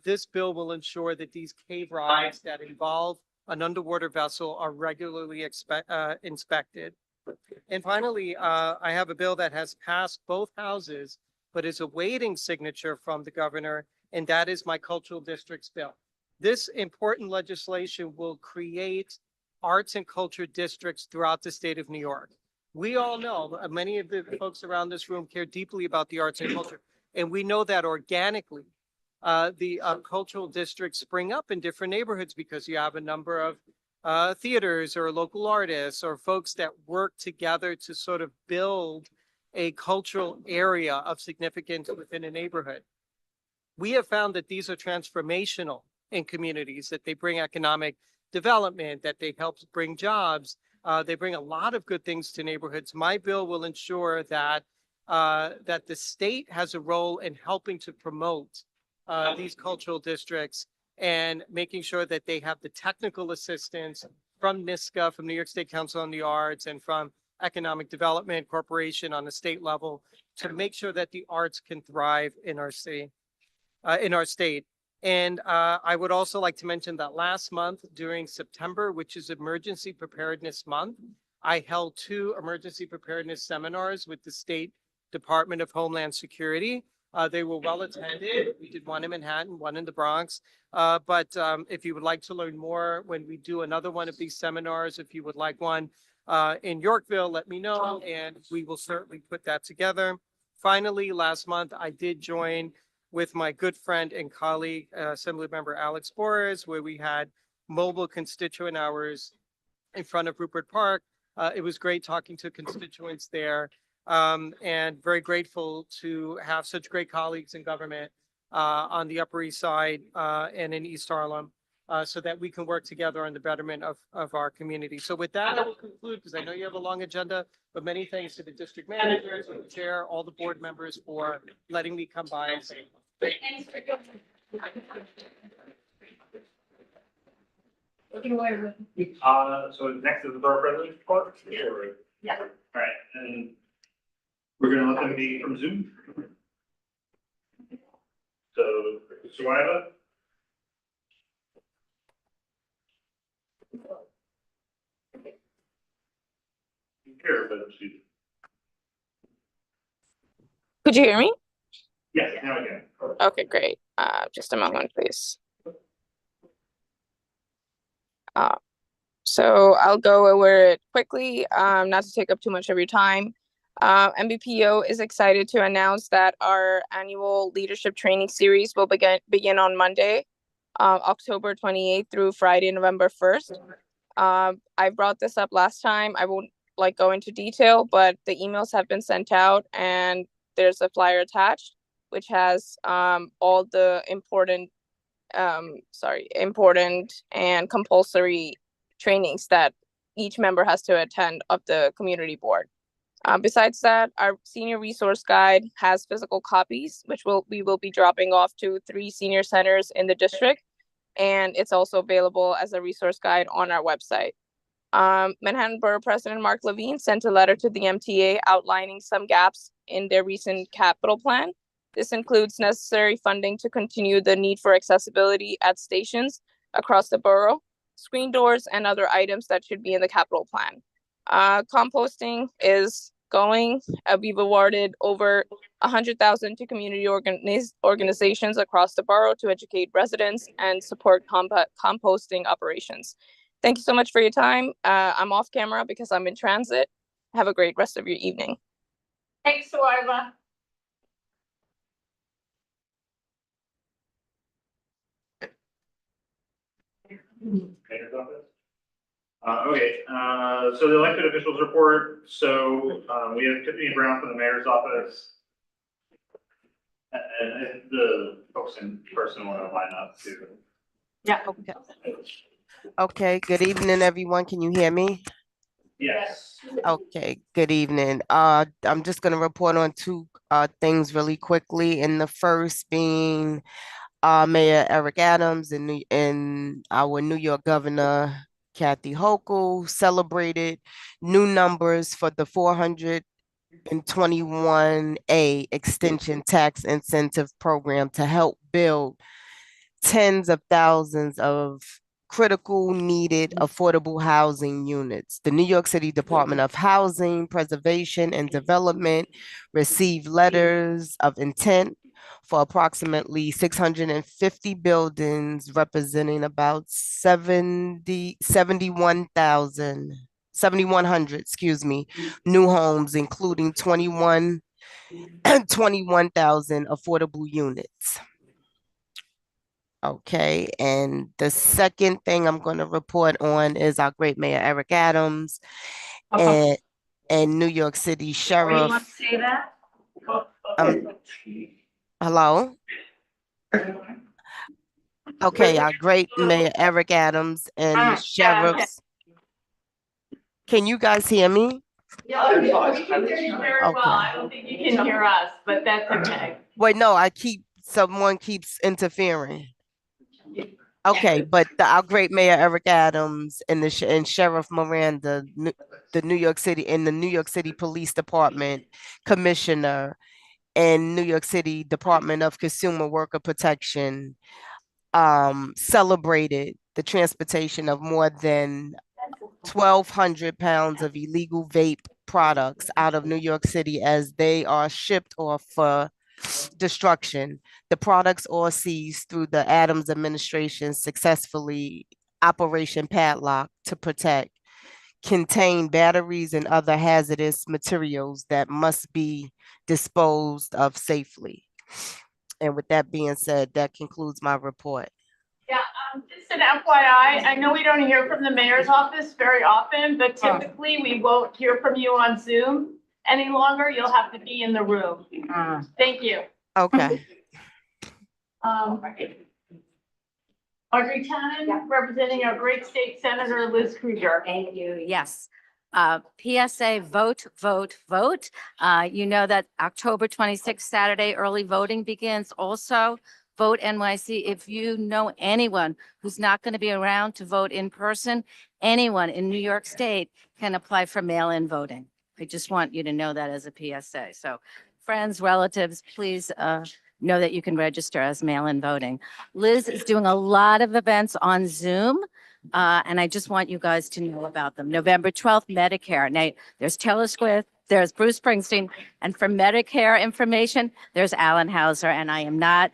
This bill will ensure that these cave rides that involve an underwater vessel are regularly inspected. And finally, I have a bill that has passed both houses, but is awaiting signature from the governor, and that is my cultural districts bill. This important legislation will create arts and culture districts throughout the state of New York. We all know, many of the folks around this room care deeply about the arts and culture, and we know that organically, the cultural districts spring up in different neighborhoods because you have a number of theaters or local artists or folks that work together to sort of build a cultural area of significance within a neighborhood. We have found that these are transformational in communities, that they bring economic development, that they help bring jobs. They bring a lot of good things to neighborhoods. My bill will ensure that that the state has a role in helping to promote these cultural districts and making sure that they have the technical assistance from NISCA, from New York State Council on the Arts, and from Economic Development Corporation on the state level to make sure that the arts can thrive in our city, in our state. And I would also like to mention that last month during September, which is Emergency Preparedness Month, I held 2 emergency preparedness seminars with the State Department of Homeland Security. They were well attended. We did one in Manhattan, one in the Bronx. But if you would like to learn more when we do another one of these seminars, if you would like one in Yorkville, let me know, and we will certainly put that together. Finally, last month, I did join with my good friend and colleague, Assemblymember Alex Borres, where we had mobile constituent hours in front of Rupert Park. It was great talking to constituents there, and very grateful to have such great colleagues in government on the Upper East Side and in East Harlem, so that we can work together on the betterment of our community. So with that, I will conclude because I know you have a long agenda, but many thanks to the district managers, the chair, all the board members for letting me come by and say. Thanks for coming. Looking away. So next is the borough president's report? Sure. Yeah. All right, and we're gonna let them be from Zoom. So, Suwaiba? Here, but she. Could you hear me? Yes, now we can. Okay, great. Just a moment, please. So I'll go over it quickly, not to take up too much of your time. MBPO is excited to announce that our annual leadership training series will begin on Monday, October 28th through Friday, November 1st. I brought this up last time. I won't go into detail, but the emails have been sent out and there's a flyer attached, which has all the important and compulsory trainings that each member has to attend of the community board. Besides that, our senior resource guide has physical copies, which we will be dropping off to 3 senior centers in the district. and it's also available as a resource guide on our website. Manhattan Borough President Mark Levine sent a letter to the MTA outlining some gaps in their recent capital plan. This includes necessary funding to continue the need for accessibility at stations across the borough, screen doors, and other items that should be in the capital plan. Composting is going. We've awarded over 100,000 to community organizations across the borough to educate residents and support composting operations. Thank you so much for your time. I'm off camera because I'm in transit. Have a great rest of your evening. Thanks, Suiva. So the elected officials report. So we have Tiffany Brown from the mayor's office. And the folks in person want to line up too. Yeah. Okay. Okay, good evening, everyone. Can you hear me? Yes. Okay, good evening. I'm just gonna report on two things really quickly. And the first being Mayor Eric Adams and our New York Governor Kathy Hochul celebrated new numbers for the 421A Extension Tax Incentive Program to help build tens of thousands of critical, needed, affordable housing units. The New York City Department of Housing, Preservation, and Development received letters of intent for approximately 650 buildings representing about 7,100, new homes, including 21,000 affordable units. Okay, and the second thing I'm going to report on is our great Mayor Eric Adams and New York City Or you Sheriff. want to say that? Hello? Okay, our great Mayor Eric Adams and the sheriffs. Can you guys hear me? Yeah, we can hear you very well. I don't think you can hear us, but that's okay. Wait, no, someone keeps interfering. Okay, but our great Mayor Eric Adams and and Sheriff Miranda, the New York City Police Department Commissioner and New York City Department of Consumer Worker Protection celebrated the transportation of more than 1,200 pounds of illegal vape products out of New York City as they are shipped off for destruction. The products all seized through the Adams administration successfully Operation Padlock to protect contain batteries and other hazardous materials that must be disposed of safely. And with that being said, that concludes my report. Yeah, just an FYI, I know we don't hear from the mayor's office very often, but typically we won't hear from you on Zoom any longer. You'll have to be in the room. Thank you. Okay. Audrey Tannen, representing our great state senator, Liz Krueger. Thank you. Yes. PSA, vote, vote, vote. You know that October 26th, Saturday, early voting begins. Also, Vote NYC. If you know anyone who's not going to be around to vote in person, anyone in New York State can apply for mail-in voting. I just want you to know that as a PSA. So friends, relatives, please know that you can register as mail-in voting. Liz is doing a lot of events on Zoom. And I just want you guys to know about them. November 12th, Medicare. Now, there's Taylor Swift, there's Bruce Springsteen, and for Medicare information, there's Alan Hauser, and I am not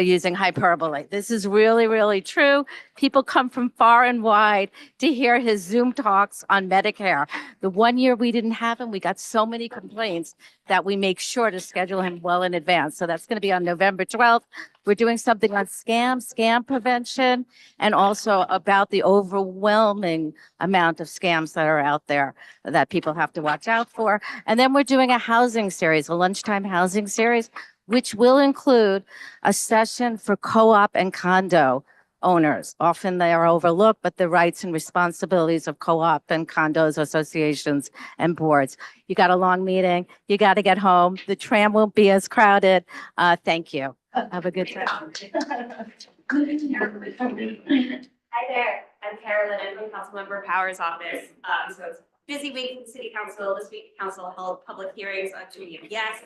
using hyperbole. This is really, really true. People come from far and wide to hear his Zoom talks on Medicare. The 1 year we didn't have him, we got so many complaints that we make sure to schedule him well in advance. So that's going to be on November 12th. We're doing something on scam prevention, and also about the overwhelming amount of scams that are out there that people have to watch out for. And then we're doing a housing series, a lunchtime housing series, which will include a session for co-op and condo owners. Often they are overlooked, but the rights and responsibilities of co-op and condos associations and boards. You got a long meeting, you got to get home. The tram won't be as crowded. Thank you. Have a good time. Hi there, I'm Carolyn, I'm from Councilmember Power's office. So it's a busy week in City Council. This week, Council held public hearings on community of yes.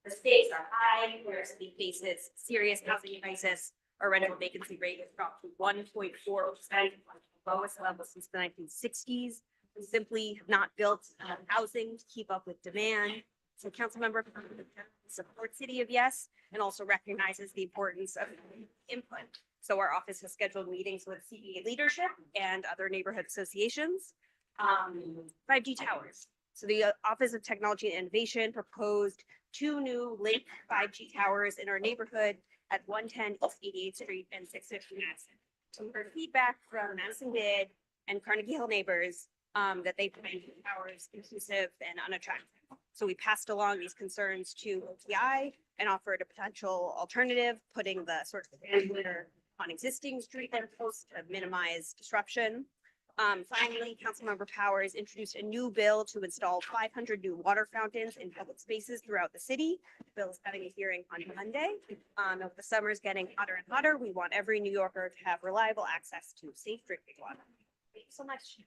The stakes are high, where city faces serious housing crisis. Our rental vacancy rate has dropped to 1.4%, lowest level since the 1960s. We simply have not built housing to keep up with demand. So Councilmember supports City of Yes and also recognizes the importance of input. So our office has scheduled meetings with CBA leadership and other neighborhood associations. 5G towers. So the Office of Technology and Innovation proposed 2 new Link 5G towers in our neighborhood at 110 East 88th Street and 650 Madison. So we heard feedback from Madison Mid and Carnegie Hill neighbors that they find the towers intrusive and unattractive. So we passed along these concerns to OTI and offered a potential alternative, putting the sort of bandwidth on existing street lamp posts to minimize disruption. Finally, Councilmember Powers introduced a new bill to install 500 new water fountains in public spaces throughout the city. The bill is having a hearing on Monday. If the summer is getting hotter and hotter, we want every New Yorker to have reliable access to safe drinking water. Thank you so much.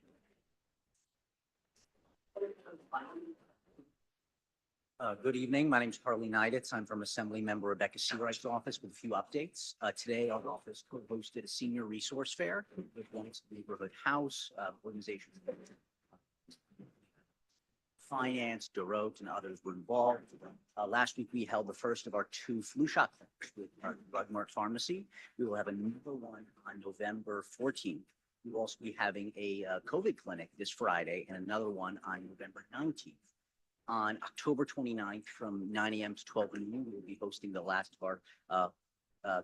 Good evening. My name is Harley Neiditz. I'm from Assemblymember Rebecca Seawright's office with a few updates. Today, our office hosted a senior resource fair with Wilmington Neighborhood House, organizations, finance, DeRote, and others were involved. Last week, we held the first of our 2 flu shot clinics with our Drug Mart Pharmacy. We will have another one on November 14th. We will also be having a COVID clinic this Friday and another one on November 19th. On October 29th from 9 a.m. to 12 noon, we will be hosting the last of our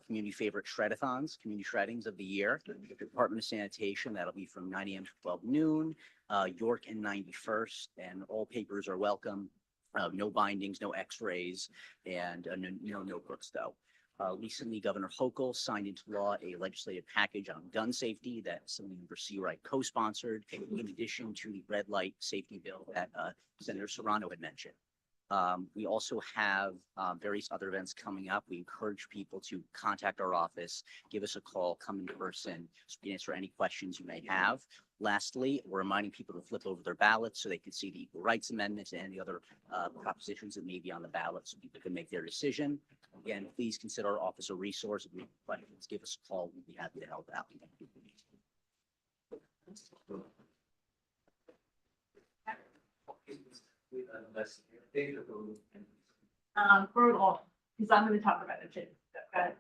community favorite shredathons, community shreddings of the year. The Department of Sanitation, that'll be from 9 a.m. to 12 noon, York and 91st, and all papers are welcome. No bindings, no x-rays, and no notebooks though. Recently, Governor Hochul signed into law a legislative package on gun safety that Assemblymember Seawright co-sponsored, in addition to the red light safety bill that Senator Serrano had mentioned. We also have various other events coming up. We encourage people to contact our office, give us a call, come in person, so we can answer any questions you may have. Lastly, we're reminding people to flip over their ballots so they can see the Equal Rights Amendment and any other propositions that may be on the ballot so people can make their decision. Again, please consider our office a resource. If you have questions, give us a call. We'd be happy to help out. Brutal, because I'm going to talk about it too. Okay.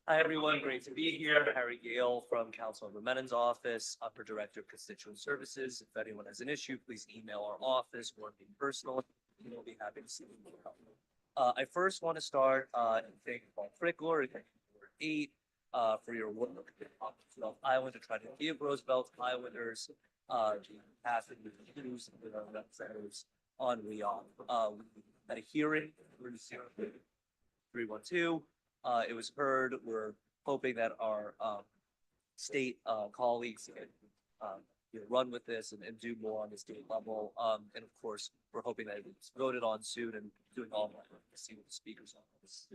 Hi, everyone. Great to be here. Harry Gale from Councilmember Menon's office, Upper Director of Constituent Services. If anyone has an issue, please email our office or me personally. We'll be happy to see you. I first want to start and thank Paul Frickler and Board 8 for your work on Roosevelt Island to try to give Roosevelt Islanders the capacity to use with our representatives on WEON. We had a hearing through 312. It was heard. We're hoping that our state colleagues can run with this and do more on the state level. And of course, we're hoping that it's voted on soon and doing all that to see what the speakers on this.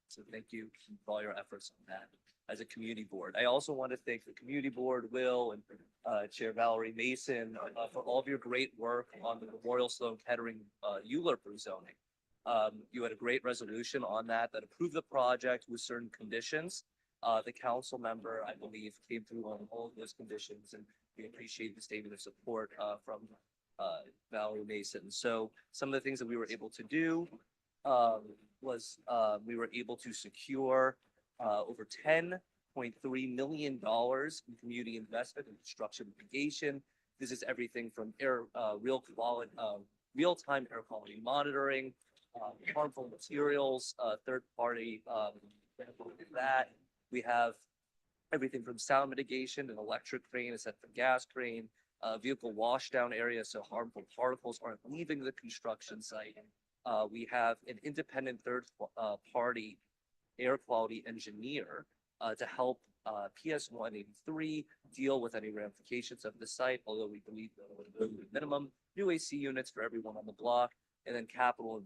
So thank you for all your efforts on that as a community board. I also want to thank the community board, Will, and Chair Valerie Mason for all of your great work on the Memorial Sloan Kettering Euler rezoning. You had a great resolution on that approved the project with certain conditions. The council member, I believe, came through on all of those conditions, and we appreciate the statement of support from Valerie Mason. So some of the things that we were able to do was we were able to secure over $10.3 million in community investment and construction mitigation. This is everything from real-time air quality monitoring, harmful materials, third-party that. We have everything from sound mitigation, an electric crane, a set for gas crane, vehicle washdown area so harmful particles aren't leaving the construction site. We have an independent third-party air quality engineer to help PS 183 deal with any ramifications of the site, although we believe that at a minimum, new AC units for everyone on the block. and then capital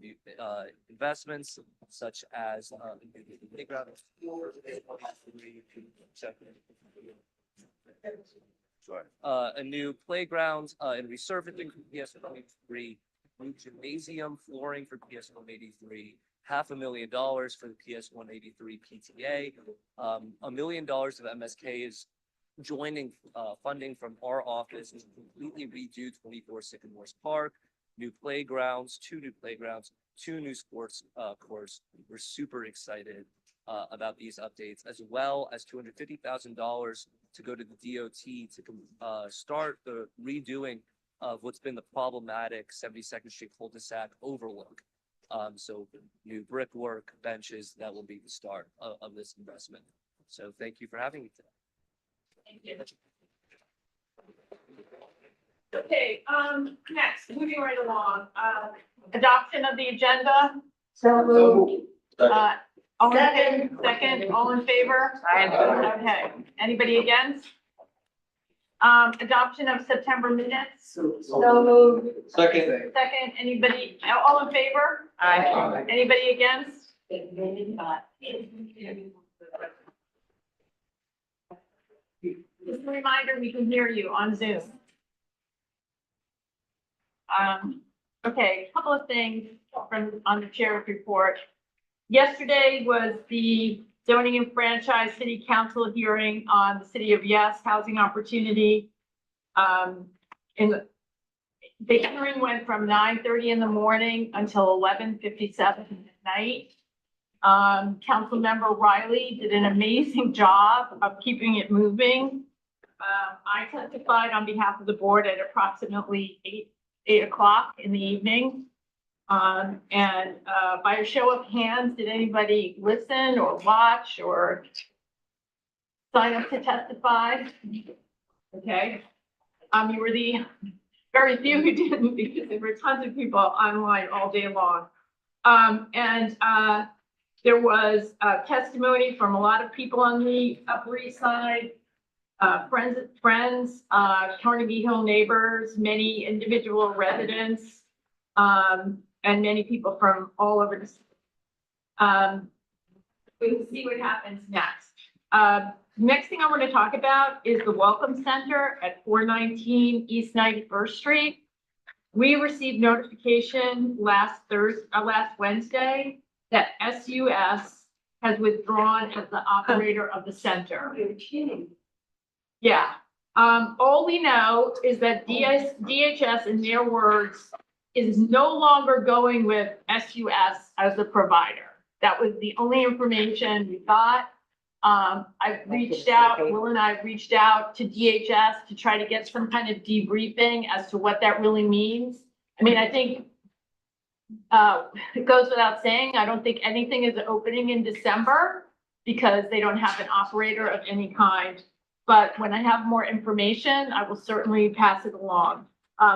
investments such as a new playground and resurfacing for PS 183, new gymnasium flooring for PS 183, $500,000 for the PS 183 PTA, $1 million of MSK is joining funding from our office to completely redo 24 Sycamores Park, new playgrounds, two new sports courts. We're super excited about these updates, as well as $250,000 to go to the DOT to start the redoing of what's been the problematic 72nd Street cul-de-sac overlook. So new brickwork, benches, that will be the start of this investment. So thank you for having me today. Thank you. Okay, next, moving right along, adoption of the agenda. So moved. All in favor, second, all in favor? Okay, anybody against? Adoption of September minutes. So moved. Second, anybody, all in favor? Aye. Anybody against? Just a reminder, we can hear you on Zoom. Okay, a couple of things on the chair's report. Yesterday was the zoning and franchise city council hearing on the City of Yes housing opportunity. And the hearing went from 9:30 in the morning until 11:57 at night. Council member Riley did an amazing job of keeping it moving. I testified on behalf of the board at approximately 8 o'clock in the evening. And by a show of hands, did anybody listen or watch or sign up to testify? Okay. You were the very few who didn't, because there were tons of people online all day long. There was testimony from a lot of people on the Upper East Side, friends, Carnegie Hill neighbors, many individual residents, and many people from all over the city. We will see what happens next. Next thing I want to talk about is the Welcome Center at 419 East 91st Street. We received notification last Wednesday that SUS has withdrawn as the operator of the center. You're kidding. Yeah. All we know is that DHS, in their words, is no longer going with SUS as the provider. That was the only information we got. I've reached out, Will and I reached out to DHS to try to get some kind of debriefing as to what that really means. I mean, I think it goes without saying, I don't think anything is opening in December because they don't have an operator of any kind. But when I have more information, I will certainly pass it along.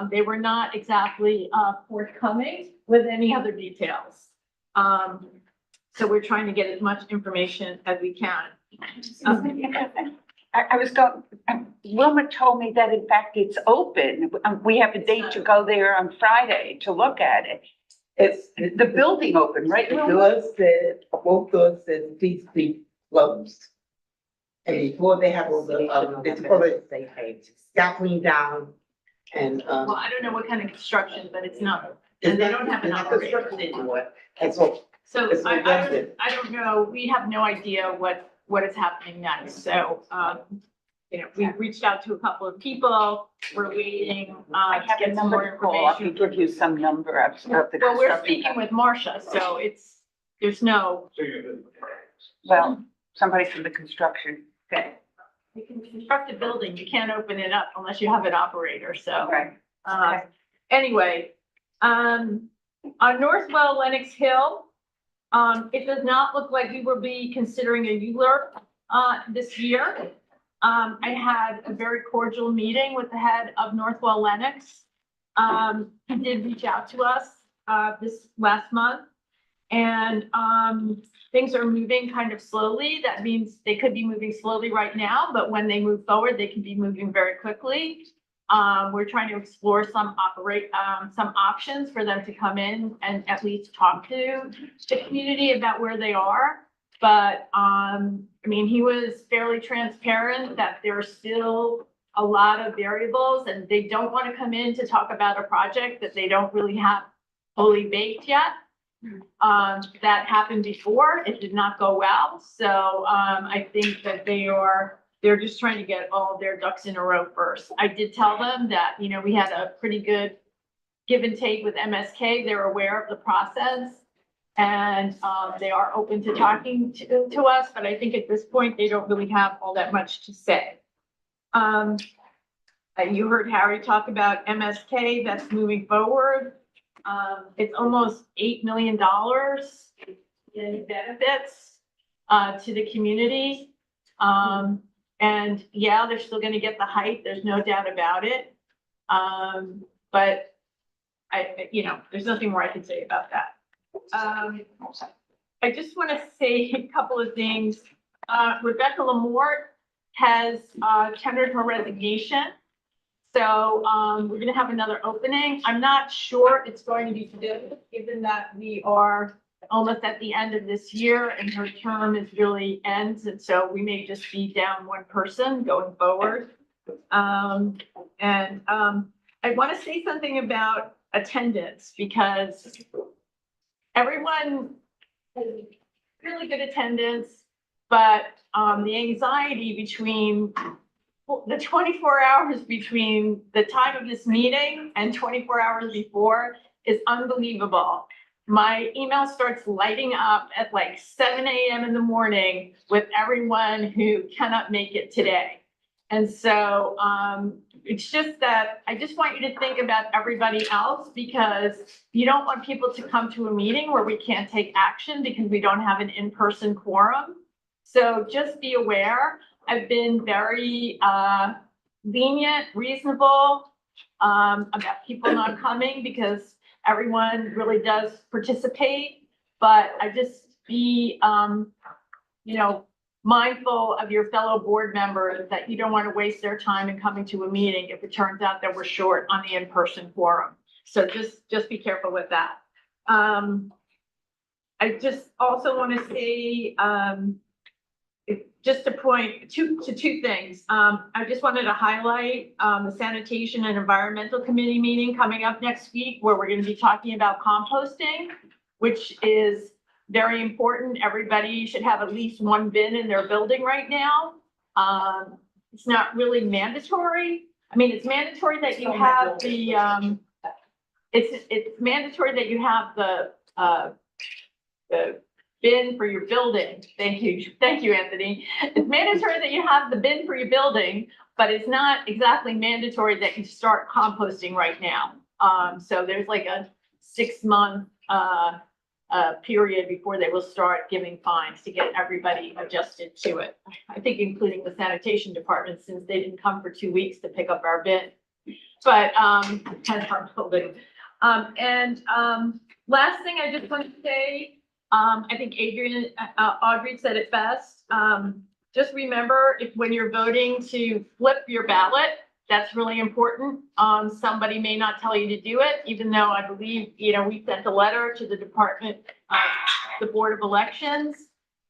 They were not exactly forthcoming with any other details. So we're trying to get as much information as we can. I was going, Wilma told me that in fact it's open. We have a date to go there on Friday to look at it. It's the building open, right? The doors said, both doors said, please be closed. And before they have all the, it's called it scaffolding down and, Well, I don't know what kind of construction, but it's not, and they don't have an operator. That's all. So I don't know, we have no idea what is happening next, so, you know, we've reached out to a couple of people, we're waiting, I to have a get some more number to call. I can information. give you some number of the Well, we're construction speaking company. with Marcia, so there's no. Well, somebody from the construction. Okay. You can construct a building, you can't open it up unless you have an operator, so. Right. Anyway, on Northwell Lenox Hill, it does not look like we will be considering a ULURP this year. I had a very cordial meeting with the head of Northwell Lenox. He did reach out to us this last month, and things are moving kind of slowly. That means they could be moving slowly right now, but when they move forward, they can be moving very quickly. We're trying to explore some options for them to come in and at least talk to the community about where they are. But, I mean, he was fairly transparent that there's still a lot of variables and they don't want to come in to talk about a project that they don't really have fully baked yet. That happened before. It did not go well. So, I think that they're just trying to get all their ducks in a row first. I did tell them that, you know, we had a pretty good give and take with MSK. They're aware of the process and they are open to talking to us, but I think at this point, they don't really have all that much to say. You heard Harry talk about MSK, that's moving forward. It's almost $8 million in benefits to the community. And yeah, they're still gonna get the height, there's no doubt about it. But you know, there's nothing more I can say about that. I just want to say a couple of things. Rebecca Lamort has tendered her resignation. So we're gonna have another opening. I'm not sure it's going to be filled, given that we are almost at the end of this year and her term is really ends. And so we may just be down one person going forward. I want to say something about attendance because everyone has really good attendance, but the anxiety between the 24 hours between the time of this meeting and 24 hours before is unbelievable. My email starts lighting up at like 7 a.m. in the morning with everyone who cannot make it today. And so it's just that I just want you to think about everybody else because you don't want people to come to a meeting where we can't take action because we don't have an in-person quorum. So just be aware. I've been very lenient, reasonable about people not coming because everyone really does participate. But I just be, you know, mindful of your fellow board members that you don't want to waste their time in coming to a meeting if it turns out that we're short on the in-person quorum. So just be careful with that. I just also want to say, just to point to two things. I just wanted to highlight the Sanitation and Environmental Committee meeting coming up next week, where we're going to be talking about composting, which is very important. Everybody should have at least one bin in their building right now. It's not really mandatory. I mean, it's mandatory that you have the, it's mandatory that you have the bin for your building. Thank you, Anthony. It's mandatory that you have the bin for your building, but it's not exactly mandatory that you start composting right now. So there's like a 6-month period before they will start giving fines to get everybody adjusted to it. I think including the sanitation department, since they didn't come for 2 weeks to pick up our bin. But as our building. Last thing I just want to say, I think Audrey said it best. Just remember, when you're voting, to flip your ballot. That's really important. Somebody may not tell you to do it, even though I believe, you know, we sent a letter to the department, the Board of Elections.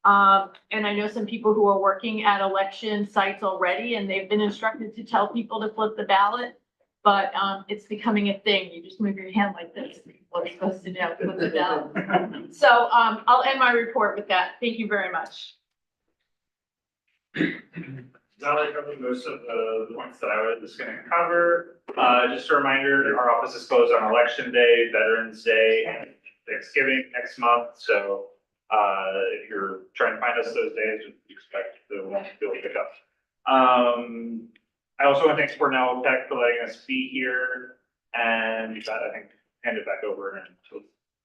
And I know some people who are working at election sites already, and they've been instructed to tell people to flip the ballot. But it's becoming a thing. You just move your hand like this. People are supposed to know flip the ballot. So I'll end my report with that. Thank you very much. Valerie covered most of the points that I was going to cover. Just a reminder, our office is closed on Election Day, Veterans Day, and Thanksgiving next month. So if you're trying to find us those days, expect to pick up. I also want to thank Cornell Tech for letting us be here, and that I think hand it back over.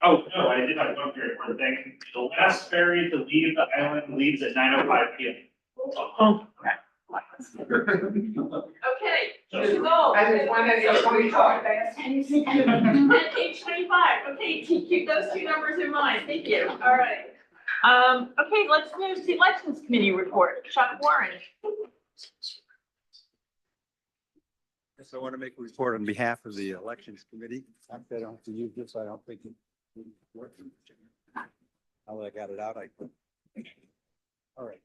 Oh no, I did have one very important thing. The last ferry to leave the island leaves at 9:05 p.m. Oh, crap. Okay, go. I just wanted to 25. At 8:25. Okay, keep those two numbers in mind. Thank you. All right. Okay, let's move to the Elections Committee report. Chuck Warren. So I want to make a report on behalf of the Elections Committee. Actually, I don't have to use this. I don't think it's working. Now that I got it out, I put. All right.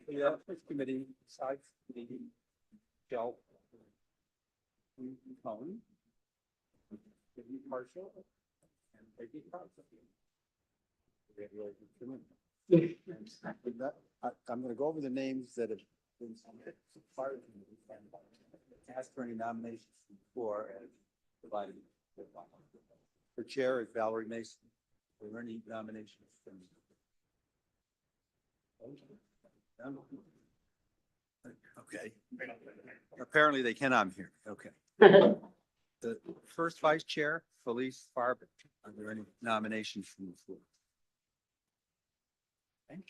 The Elections Committee decides the shall Cohen, Marshall, and Peggy Carlson. I'm going to go over the names that have been submitted prior to the weekend. Ask for any nominations from the floor and provided. For chair is Valerie Mason. Are there any nominations from? Okay. Apparently they cannot hear. Okay. The first vice chair, Felice Farber. Are there any nominations from the floor? Okay.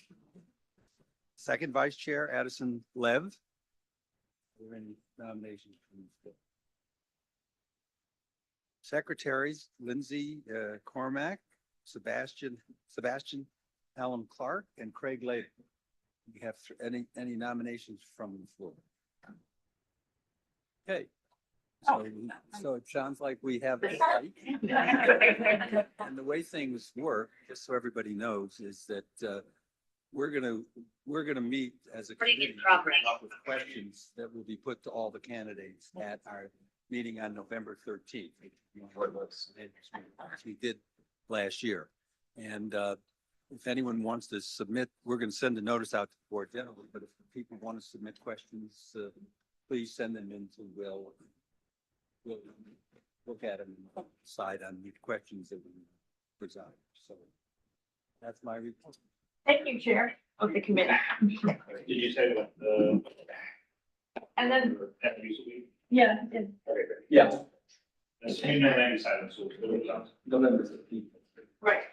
Second vice chair, Addison Lev. Are there any nominations from the floor? Secretaries, Lindsay Cormack, Sebastian Allen Clark, and Craig Layden. We have any nominations from the floor? Okay. So it sounds like we have a fight. And the way things work, just so everybody knows, is that we're gonna meet as a committee with questions that will be put to all the candidates at our meeting on November 13th. We did last year. And if anyone wants to submit, we're going to send a notice out to the board generally, but if people want to submit questions, please send them in to Will. We'll look at them and decide on the questions that we preside. So that's my report. Thank you, Chair of the committee. Did you say what the? And then, Deputies will be? yeah. Yeah. Assuming no land use items, so November 15th. Right.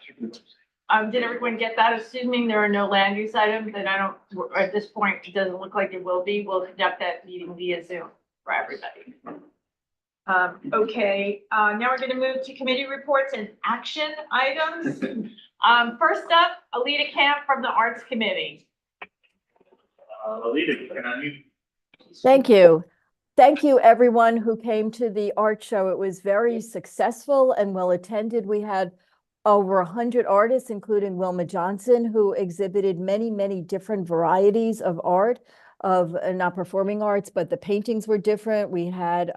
Did everyone get that? Assuming there are no land use items, then I don't, at this point, it doesn't look like it will be. We'll conduct that meeting via Zoom for everybody. Okay, now we're gonna move to committee reports and action items. First up, Alita Camp from the Arts Committee. Alita, can I mute? Thank you. Thank you, everyone who came to the art show. It was very successful and well attended. We had over 100 artists, including Wilma Johnson, who exhibited many, many different varieties of art, of not performing arts, but the paintings were different. We had,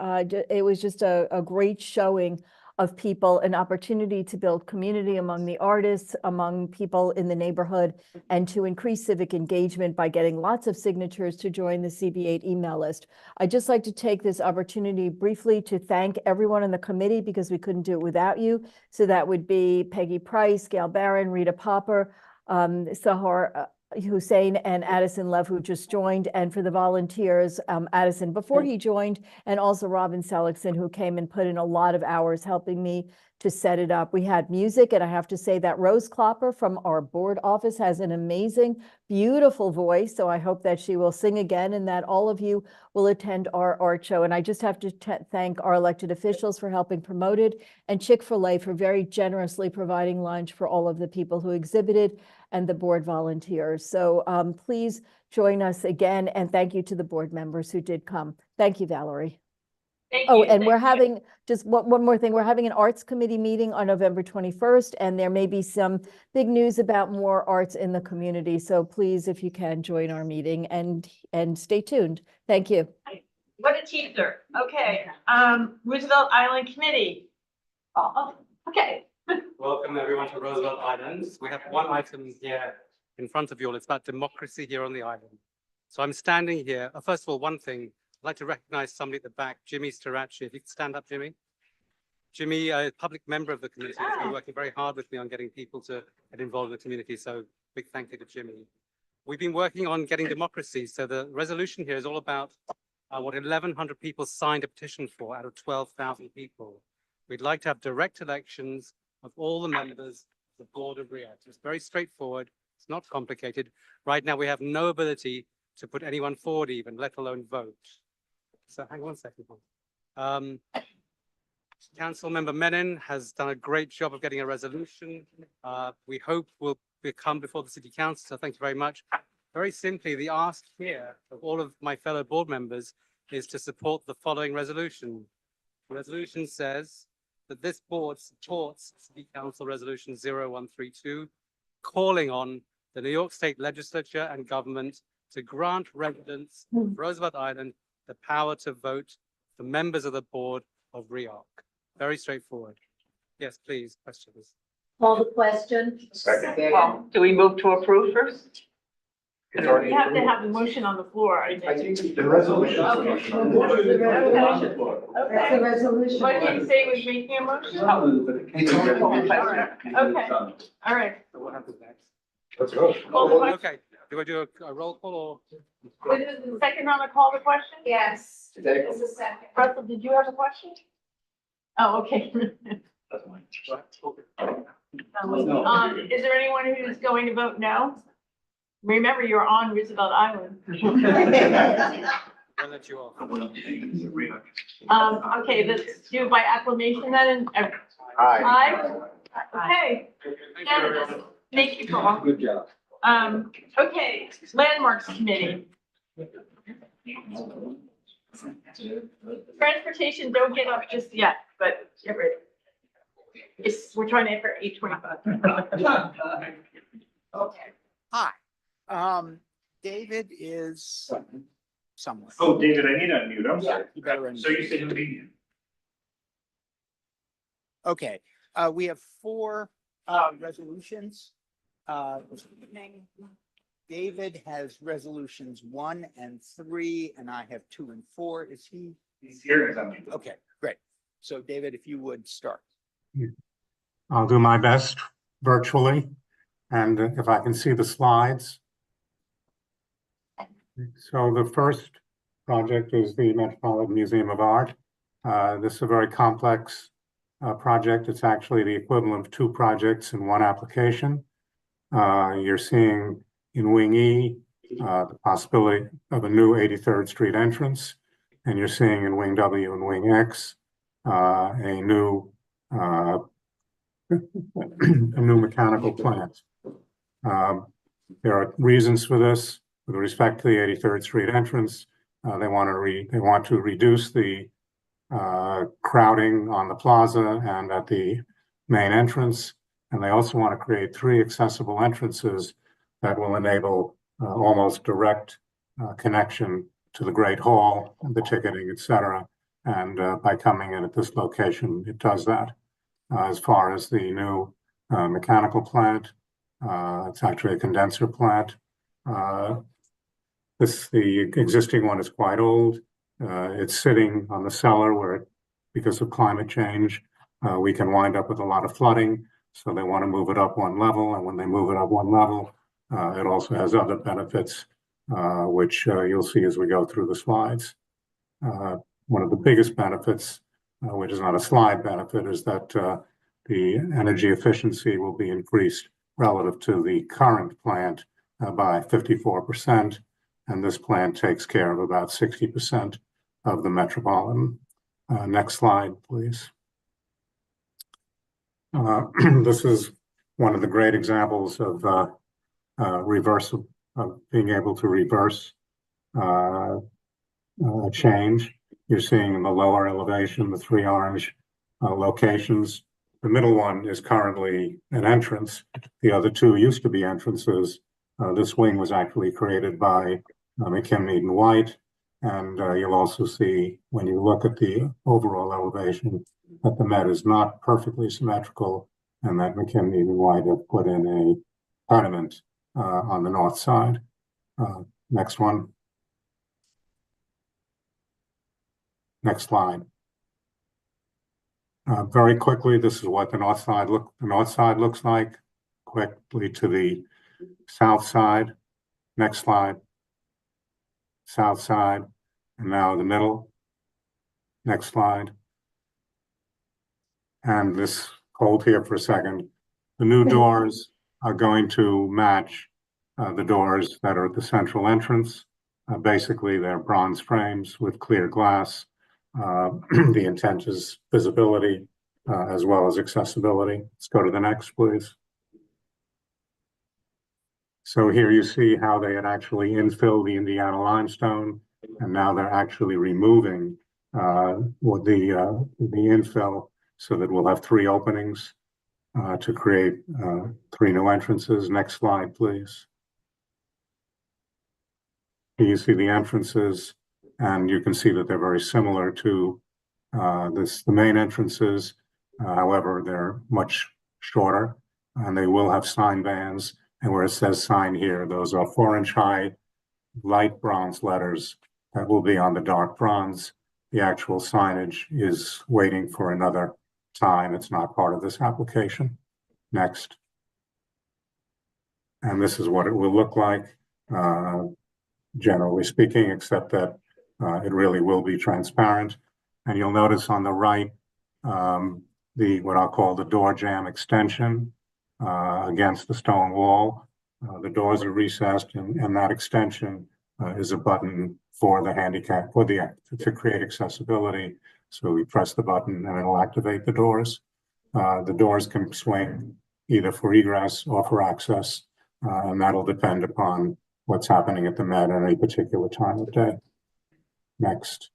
it was just a great showing of people, an opportunity to build community among the artists, among people in the neighborhood, and to increase civic engagement by getting lots of signatures to join the CB8 email list. I'd just like to take this opportunity briefly to thank everyone in the committee because we couldn't do it without you. So that would be Peggy Price, Gail Barron, Rita Popper, Sahar Hussein, and Addison Lev, who just joined, and for the volunteers, Addison before he joined, and also Robin Seligson, who came and put in a lot of hours helping me to set it up. We had music, and I have to say that Rose Klopper from our board office has an amazing, beautiful voice, so I hope that she will sing again and that all of you will attend our art show. And I just have to thank our elected officials for helping promote it, and Chick-fil-A for very generously providing lunch for all of the people who exhibited and the board volunteers. So please join us again, and thank you to the board members who did come. Thank you, Valerie. Thank Oh, you. and we're having, just one more thing, we're having an arts committee meeting on November 21st, and there may be some big news about more arts in the community. So please, if you can, join our meeting and stay tuned. Thank you. What a teaser. Okay, Roosevelt Island Committee. Oh, okay. Welcome everyone to Roosevelt Islands. We have one item here in front of you all. It's about democracy here on the island. So I'm standing here. First of all, one thing, I'd like to recognize somebody at the back, Jimmy Starachi. If you could stand up, Jimmy. Jimmy, a public member of the community, has been working very hard with me on getting people to get involved in the community. So big thank you to Jimmy. We've been working on getting democracy. So the resolution here is all about what 1,100 people signed a petition for out of 12,000 people. We'd like to have direct elections of all the members of the board of RIAT. It's very straightforward. It's not complicated. Right now, we have no ability to put anyone forward even, let alone vote. So hang on a second. Council Member Menon has done a great job of getting a resolution. We hope will come before the City Council. So thank you very much. Very simply, the ask here of all of my fellow board members is to support the following resolution. The resolution says that this board supports City Council Resolution 0132, calling on the New York State Legislature and government to grant residents of Roosevelt Island the power to vote for members of the board of REARC. Very straightforward. Yes, please, questions. Call the question. Well, do we move to approve first? We have to have a motion on the floor, I think. The resolution. Okay. That's the resolution. What did you say was making a motion? Okay, all right. So what happens next? Let's go. Call the question. Okay, do I do a roll call or? This is the second round of call the question? Yes. Today. This is second. Russell, did you have a question? Oh, okay. Is there anyone who's going to vote no? Remember, you're on Roosevelt Island. I'll let you off. Okay, let's do it by acclamation then. Aye. Aye? Okay. Unanimous. Thank you, Paul. Good job. Okay, Landmarks Committee. Transportation, don't get up just yet, but get ready. We're trying to aim for 8:25. Okay. Hi. David is somewhere. Oh, David, I need to unmute. I'm sorry. You better So you said convenient. Okay, we have four resolutions. This evening. David has resolutions 1 and 3, and I have 2 and 4. Is he? He's here. He's unmuted. Okay, great. So David, if you would start. I'll do my best virtually, and if I can see the slides. So the first project is the Metropolitan Museum of Art. This is a very complex project. It's actually the equivalent of 2 projects in one application. You're seeing in Wing E the possibility of a new 83rd Street entrance, and you're seeing in Wing W and Wing X a new mechanical plant. There are reasons for this. With respect to the 83rd Street entrance, they want to reduce the crowding on the plaza and at the main entrance, and they also want to create 3 accessible entrances that will enable almost direct connection to the Great Hall, the ticketing, etc. And by coming in at this location, it does that. As far as the new mechanical plant, it's actually a condenser plant. The existing one is quite old. It's sitting on the cellar where, because of climate change, we can wind up with a lot of flooding. So they want to move it up 1 level. And when they move it up 1 level, it also has other benefits, which you'll see as we go through the slides. One of the biggest benefits, which is not a slide benefit, is that the energy efficiency will be increased relative to the current plant by 54%. And this plant takes care of about 60% of the metropolitan. Next slide, please. This is one of the great examples of being able to reverse change. You're seeing in the lower elevation, the 3 orange locations. The middle one is currently an entrance. The other 2 used to be entrances. This wing was actually created by McKim, Eden White. And you'll also see when you look at the overall elevation that the Met is not perfectly symmetrical, and that McKim, Eden White have put in a pediment on the north side. Next one. Next slide. Very quickly, this is what the north side looks like. Quickly to the south side. Next slide. South side, and now the middle. Next slide. And this, hold here for a second. The new doors are going to match the doors that are at the central entrance. Basically, they're bronze frames with clear glass. The intent is visibility as well as accessibility. Let's go to the next, please. So here you see how they had actually infilled the Indiana limestone And now they're actually removing with the infill so that we'll have 3 openings to create 3 new entrances. Next slide, please. Here you see the entrances, and you can see that they're very similar to the main entrances. However, they're much shorter, and they will have sign bands. And where it says sign here, those are 4-inch high light bronze letters that will be on the dark bronze. The actual signage is waiting for another time. It's not part of this application. Next. And this is what it will look like, generally speaking, except that it really will be transparent. And you'll notice on the right, the what I'll call the door jamb extension against the stone wall. The doors are recessed, and that extension is a button for the handicap, to create accessibility. So we press the button and it'll activate the doors. The doors can swing either for egress or for access, and that'll depend upon what's happening at the Met at any particular time of day. Next.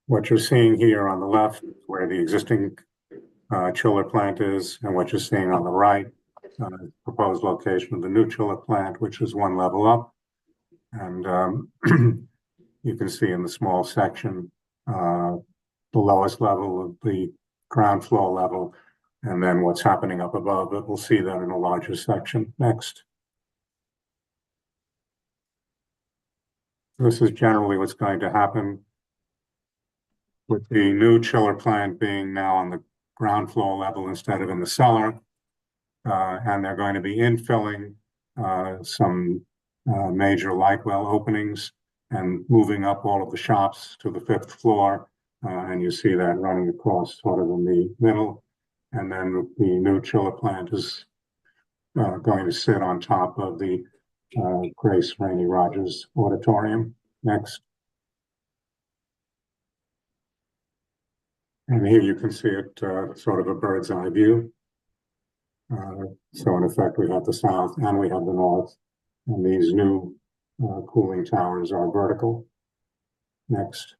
What you're seeing here on the left, where the existing chiller plant is, and what you're seeing on the right, proposed location of the new chiller plant, which is 1 level up. And you can see in the small section, the lowest level of the ground floor level, and then what's happening up above, but we'll see that in a larger section. Next. This is generally what's going to happen with the new chiller plant being now on the ground floor level instead of in the cellar. And they're going to be infilling some major light well openings and moving up all of the shops to the 5th floor. And you see that running across sort of in the middle. And then the new chiller plant is going to sit on top of the Grace Rainey Rogers Auditorium. Next. And here you can see it sort of a bird's eye view. So in effect, we have the south and we have the north, and these new cooling towers are vertical. Next.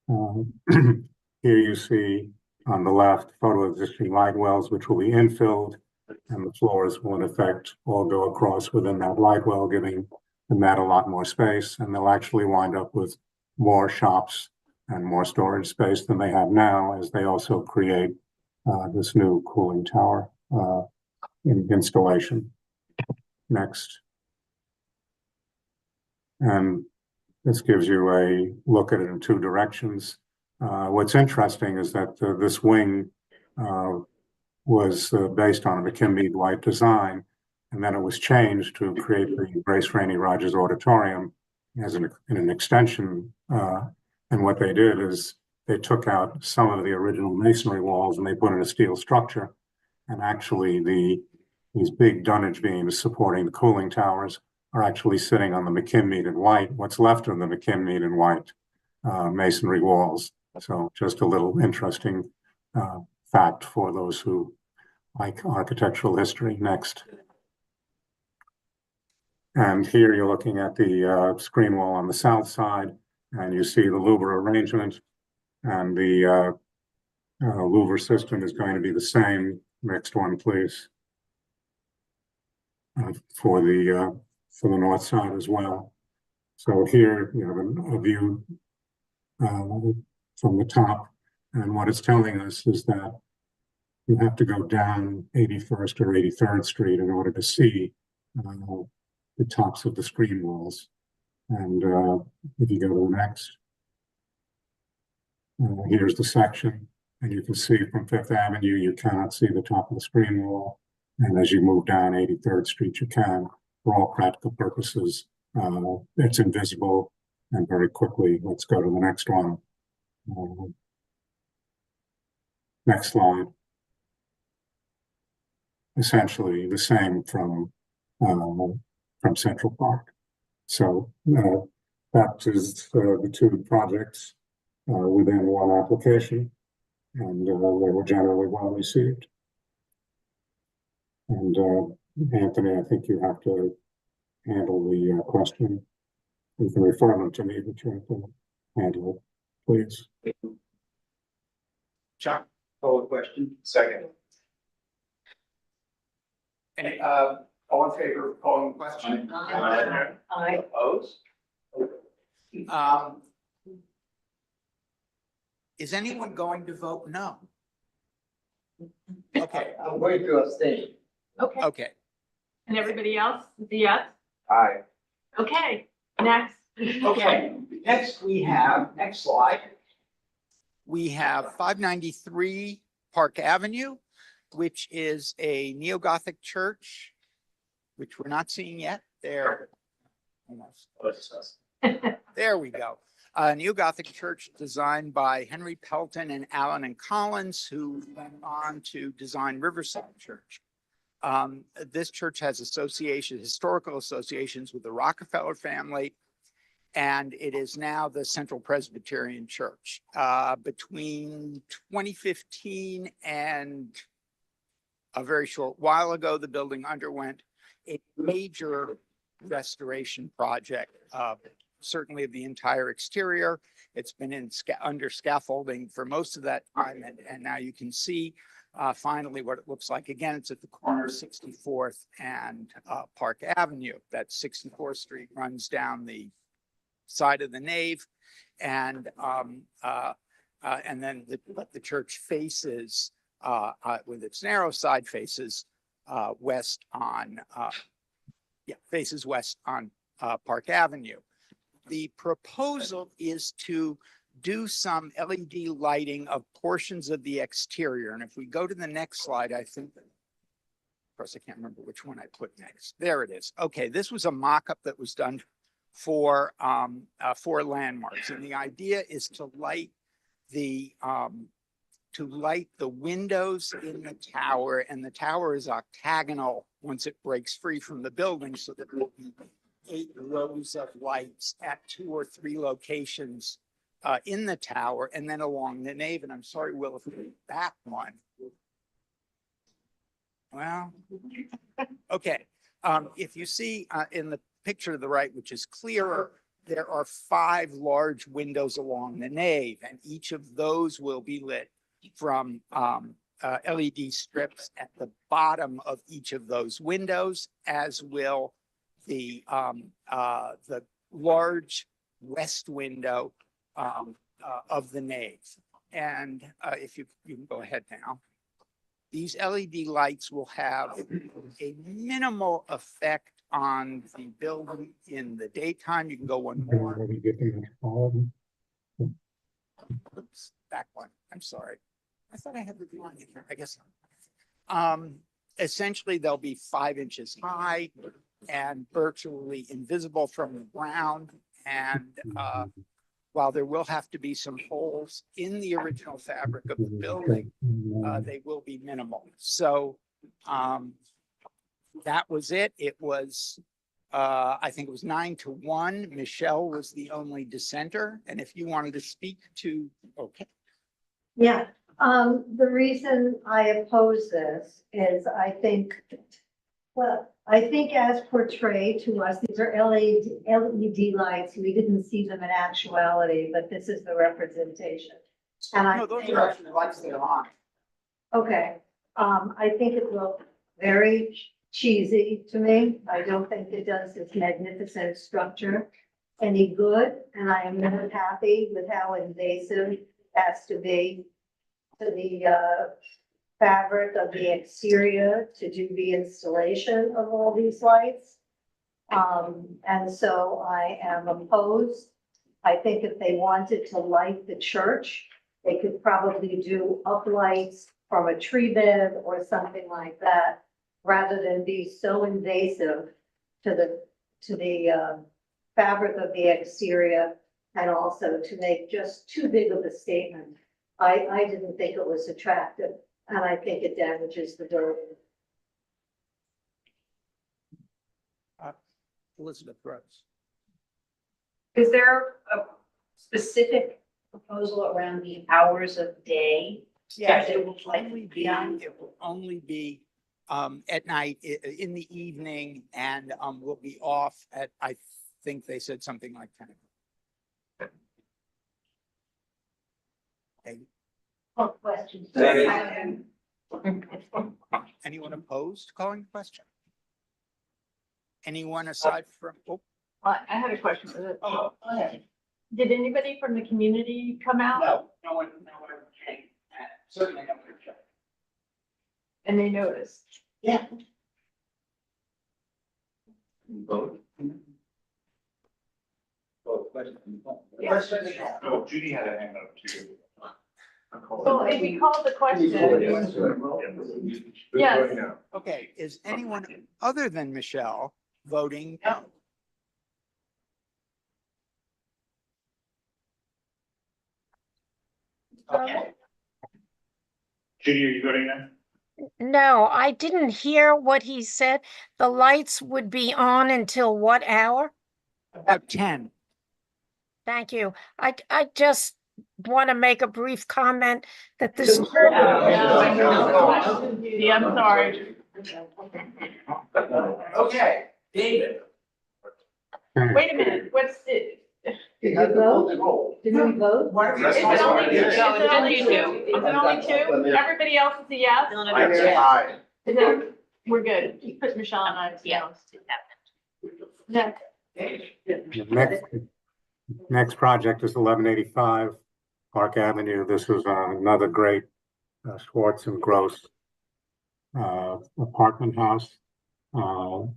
Here you see on the left photo of existing light wells, which will be infilled, and the floors will in effect all go across within that light well, giving the Met a lot more space, and they'll actually wind up with more shops and more storage space than they have now, as they also create this new cooling tower installation. Next. And this gives you a look at it in 2 directions. What's interesting is that this wing was based on a McKimby Dwight design, and then it was changed to create the Grace Rainey Rogers Auditorium as an extension. And what they did is they took out some of the original masonry walls and they put in a steel structure. And actually these big dunnage beams supporting the cooling towers are actually sitting on the McKim-Mead and White, what's left of the McKim-Mead and White masonry walls. So just a little interesting fact for those who like architectural history. Next. And here you're looking at the screen wall on the south side, and you see the louver arrangement, and the louver system is going to be the same. Next one, please. For the north side as well. So here you have a view from the top, and what it's telling us is that you have to go down 81st or 83rd Street in order to see the tops of the screen walls. And if you go to the next, here's the section, and you can see from 5th Avenue, you cannot see the top of the screen wall. And as you move down 83rd Street, you can. For all practical purposes, it's invisible. And very quickly, let's go to the next one. Next slide. Essentially the same from Central Park. So that is the 2 projects within one application, and they were generally well received. And Anthony, I think you have to handle the question. You can refer them to me, the chair can handle it, please. Chuck, call the question. Second. Any, all in favor of calling the question? Aye. Opposed? Is anyone going to vote no? Okay. I'm going to abstain. Okay, Okay. and everybody else, yes? Aye. Okay, next. Okay, next we have, next slide. We have 593 Park Avenue, which is a neo-Gothic church, which we're not seeing yet. There. Almost. There we go. A neo-Gothic church designed by Henry Pelton and Allen and Collins, who went on to design Riverside Church. This church has historical associations with the Rockefeller family, and it is now the Central Presbyterian Church. Between 2015 and a very short while ago, the building underwent a major restoration project, certainly of the entire exterior. It's been under scaffolding for most of that time, and now you can see finally what it looks like. Again, it's at the corner of 64th and Park Avenue. That 64th Street runs down the side of the nave, and then the church faces with its narrow side faces west on Park Avenue. The proposal is to do some LED lighting of portions of the exterior. And if we go to the next slide, I think, of course, I can't remember which one I put next. There it is. Okay, this was a mock-up that was done for landmarks. And the idea is to light the windows in the tower, and the tower is octagonal once it breaks free from the building, so that there will be 8 rows of lights at 2 or 3 locations in the tower, and then along the nave. And I'm sorry, Will, if that one. Well, okay. If you see in the picture to the right, which is clearer, there are 5 large windows along the nave, and each of those will be lit from LED strips at the bottom of each of those windows, as will the large west window of the nave. And if you can go ahead now, these LED lights will have a minimal effect on the building in the daytime. You can go one more. Oops, back one. I'm sorry. I thought I had the line in here. I guess not. Essentially, they'll be 5 inches high and virtually invisible from the ground. And while there will have to be some holes in the original fabric of the building, they will be minimal. So that was it. It was, I think it was 9-1. Michelle was the only dissenter. And if you wanted to speak to, okay. Yeah, the reason I oppose this is I think as portrayed to us, these are LED lights. We didn't see them in actuality, but this is the representation. And No, those are actually lights that are on. okay, I think it looks very cheesy to me. I don't think it does this magnificent structure any good, and I am not happy with how invasive it has to be to the fabric of the exterior to do the installation of all these lights. And so I am opposed. I think if they wanted to light the church, they could probably do uplights from a tree bed or something like that, rather than be so invasive to the fabric of the exterior, and also to make just too big of a statement. I didn't think it was attractive, and I think it damages the building. Elizabeth Rose. Is there a specific proposal around the hours of day? Yes, That it will only be at night, in the evening, and, we'll be off at, I think they said something like 10 o'clock. Okay. Questions? Anyone opposed to calling the question? Anyone aside from, oh, I had a question. go ahead. Did anybody from the community come out? No one came. Certainly no one came. And they noticed? Yeah. Vote. Oh, Judy had a hand up too. Well, if we call the question. Yes. Okay, is anyone other than Michelle voting no? Okay. Judy, are you voting now? No, I didn't hear what he said. The lights would be on until what hour? About 10. Thank you. I just want to make a brief comment that this. Judy, I'm sorry. Okay, David. Wait a minute, what's it? Did you vote? Did we vote? Is it only two? Everybody else is a yes? Is it, we're good. You put Michelle and I. Yeah. Next. Next project is 1185 Park Avenue. This is another great Schwartz and Gross apartment house. The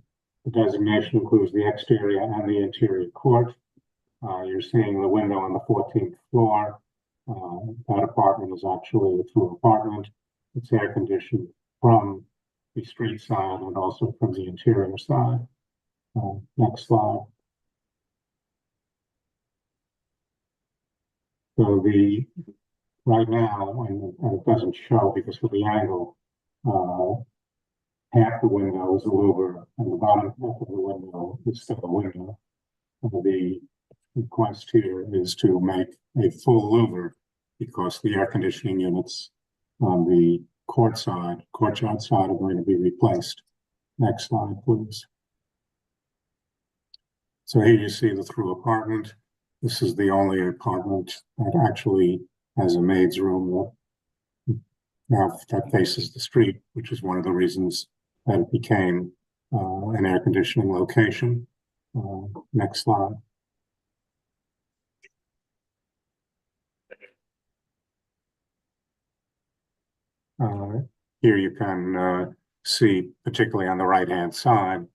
designation includes the exterior and the interior court. You're seeing the window on the 14th floor. That apartment is actually a through apartment. It's air conditioned from the street side and also from the interior side. Next slide. So right now, and it doesn't show because of the angle, half the window is a louver and the bottom half of the window is still a window. The request here is to make a full louver because the air conditioning units on the courtyard side are going to be replaced. Next slide, please. So here you see the through apartment. This is the only apartment that actually has a maid's room that faces the street, which is one of the reasons that it became an air conditioning location. Next slide. Here you can see, particularly on the right-hand side,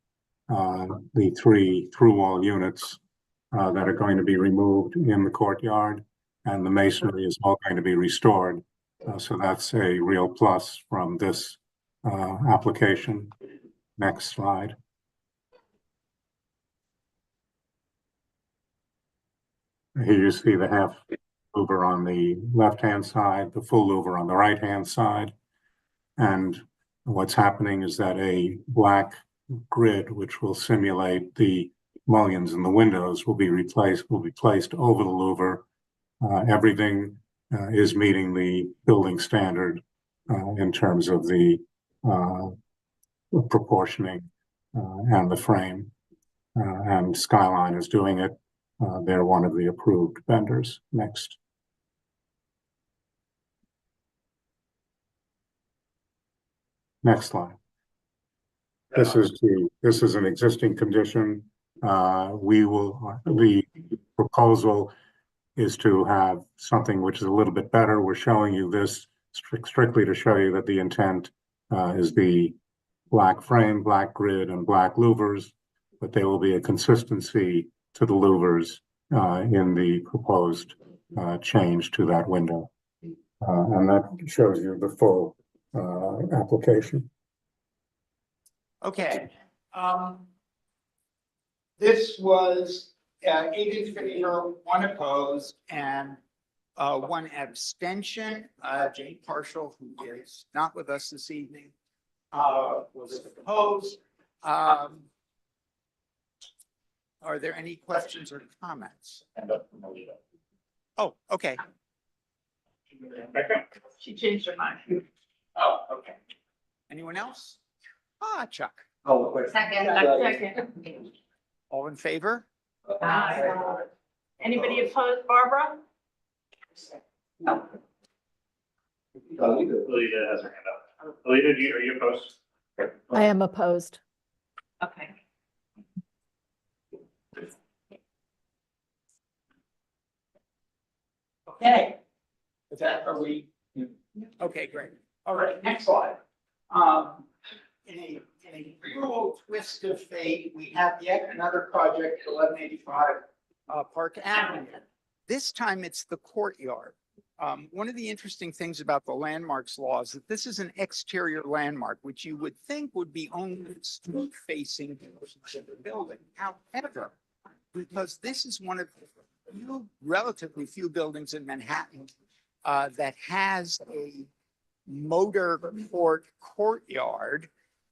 the three through-wall units that are going to be removed in the courtyard, and the masonry is all going to be restored. So that's a real plus from this application. Next slide. Here you see the half louver on the left-hand side, the full louver on the right-hand side. And what's happening is that a black grid, which will simulate the mullions in the windows, will be placed over the louver. Everything is meeting the building standard in terms of the proportioning and the frame. And Skyline is doing it. They're one of the approved vendors. Next. Next slide. This is an existing condition. The proposal is to have something which is a little bit better. We're showing you this strictly to show you that the intent is the black frame, black grid, and black louvers, but there will be a consistency to the louvers in the proposed change to that window. And that shows you the full application. Okay. This was 8 in favor, 1 opposed, and 1 abstention. Jane Partial, who is not with us this evening, was opposed. Are there any questions or comments? Oh, okay. She changed her mind. Oh, okay. Anyone else? Chuck. Oh, wait. Second. Second. All in favor? Anybody opposed, Barbara? Alita has her hand up. Alita, are you opposed? I am opposed. Okay. Okay. Is that, are we? Okay, great. All right, next slide. In a cruel twist of fate, we have yet another project at 1185 Park Avenue. This time it's the courtyard. One of the interesting things about the landmarks law is that this is an exterior landmark, which you would think would be only street facing portions of the building. However, because this is one of the relatively few buildings in Manhattan that has a motor courtyard,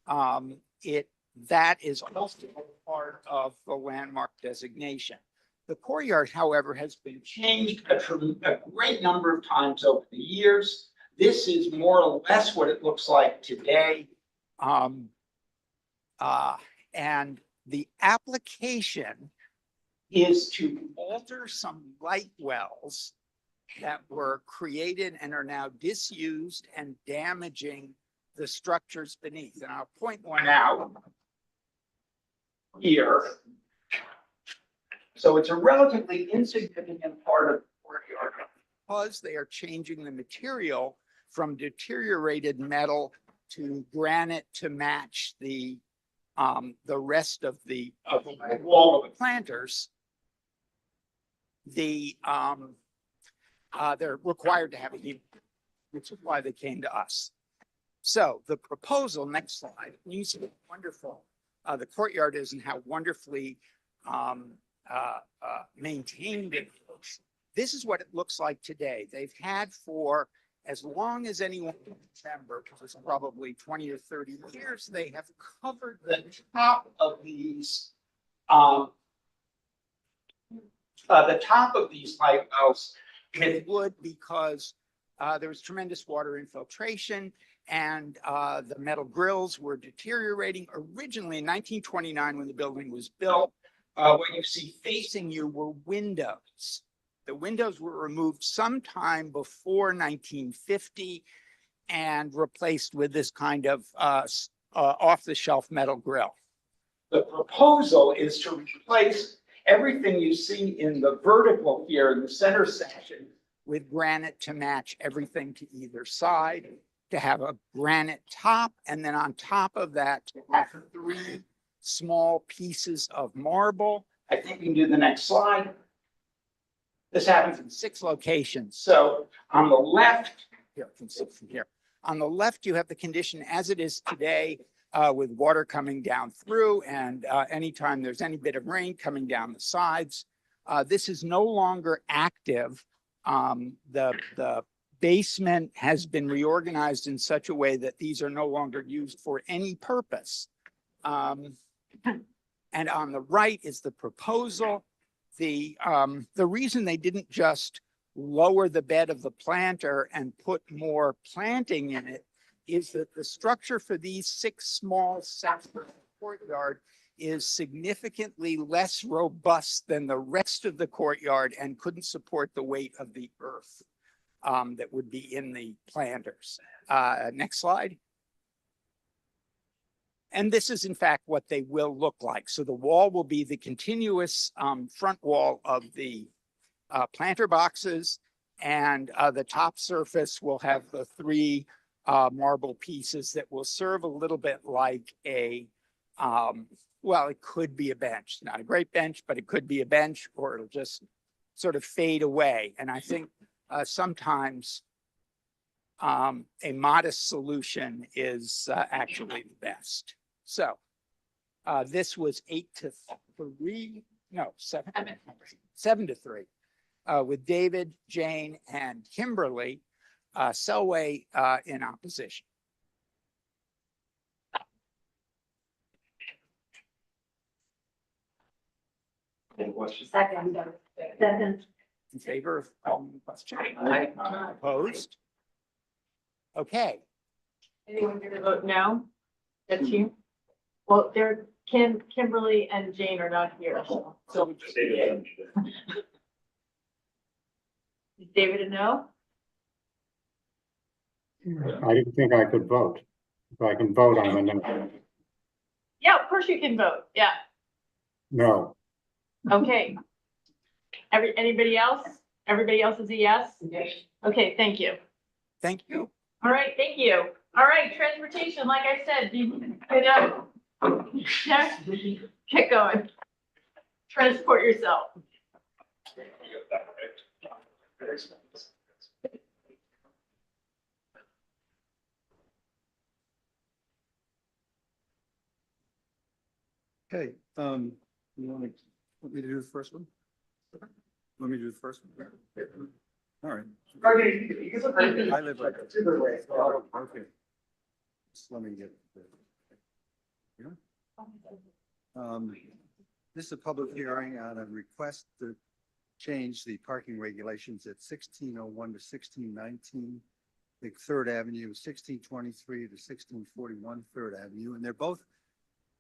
that is also part of the landmark designation. The courtyard, however, has been changed a great number of times over the years. This is more or less what it looks like today. And the application is to alter some light wells that were created and are now disused and damaging the structures beneath. And I'll point one out here. So it's a relatively insignificant part of the courtyard because they are changing the material from deteriorated metal to granite to match the rest of the wall of the planters. They're required to have a heat, which is why they came to us. So the proposal, next slide, you see how wonderful the courtyard is and how wonderfully maintained it looks. This is what it looks like today. They've had for as long as anyone can remember, which is probably 20 or 30 years, they have covered the top of these light wells with wood because there was tremendous water infiltration and the metal grills were deteriorating. Originally in 1929, when the building was built, what you see facing you were windows. The windows were removed sometime before 1950 and replaced with this kind of off-the-shelf metal grill. The proposal is to replace everything you see in the vertical here in the center section with granite to match everything to either side, to have a granite top, and then on top of that, to have 3 small pieces of marble. I think we can do the next slide. This happens in 6 locations. So on the left, here, I can see from here. On the left, you have the condition as it is today with water coming down through and anytime there's any bit of rain coming down the sides. This is no longer active. The basement has been reorganized in such a way that these are no longer used for any purpose. And on the right is the proposal. The reason they didn't just lower the bed of the planter and put more planting in it is that the structure for these 6 small sections of the courtyard is significantly less robust than the rest of the courtyard and couldn't support the weight of the earth that would be in the planters. Next slide. And this is in fact what they will look like. So the wall will be the continuous front wall of the planter boxes, and the top surface will have the 3 marble pieces that will serve a little bit like a, well, it could be a bench, not a great bench, but it could be a bench, or it'll just sort of fade away. And I think sometimes a modest solution is actually the best. So this was 8-3, no, 7-3 with David, Jane, and Kimberly, Selway in opposition. Any questions? Second. Second. In favor of calling the question? Aye. Opposed? Okay. Anyone going to vote no? That's you? Well, Kimberly and Jane are not here, so. Just David. Is David a no? I didn't think I could vote. If I can vote, I'm a no. Yeah, of course you can vote. Yeah. No. Okay. Anybody else? Everybody else is a yes? Okay, thank you. Thank you. All right, thank you. All right, transportation, like I said, yeah, get going. Transport yourself. Okay, you want me to do the first one? Want me to do the first one? All right. I live right there. Oh, okay. Just let me get. This is a public hearing on a request to change the parking regulations at 1601 to 1619, Big Third Avenue, 1623 to 1641 Third Avenue, and they're both.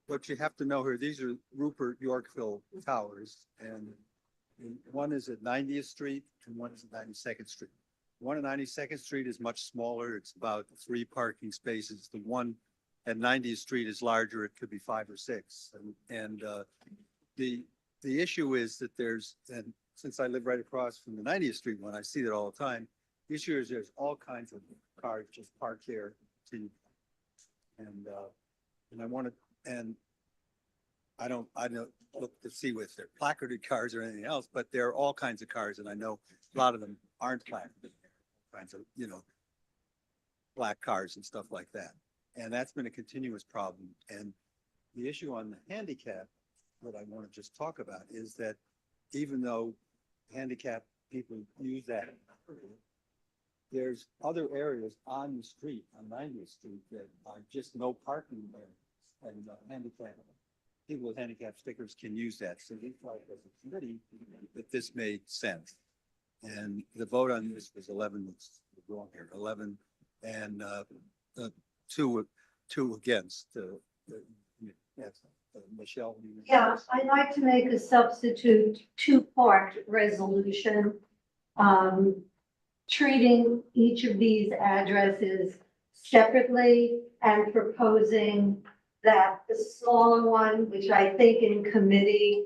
What you have to know here, these are Rupert Yorkville Towers, and one is at 90th Street and one is at 92nd Street. One at 92nd Street is much smaller. It's about 3 parking spaces. The one at 90th Street is larger. It could be 5 or 6. And the issue is that and since I live right across from the 90th Street one, I see that all the time. The issue is there's all kinds of cars just parked there. And I want to, and I don't look to see if they're placarded cars or anything else, but there are all kinds of cars, and I know a lot of them aren't placarded. Kinds of, black cars and stuff like that. And that's been a continuous problem. And the issue on the handicap, what I want to just talk about is that even though handicapped people use that, there's other areas on the street, on 90th Street, that are just no parking there. And people with handicap stickers can use that. So we thought as a committee that this made sense. And the vote on this was 11, it's wrong here, 11 and 2 against. Michelle? Yeah, I'd like to make a substitute 2-part resolution, treating each of these addresses separately and proposing that the smaller one, which I think in committee,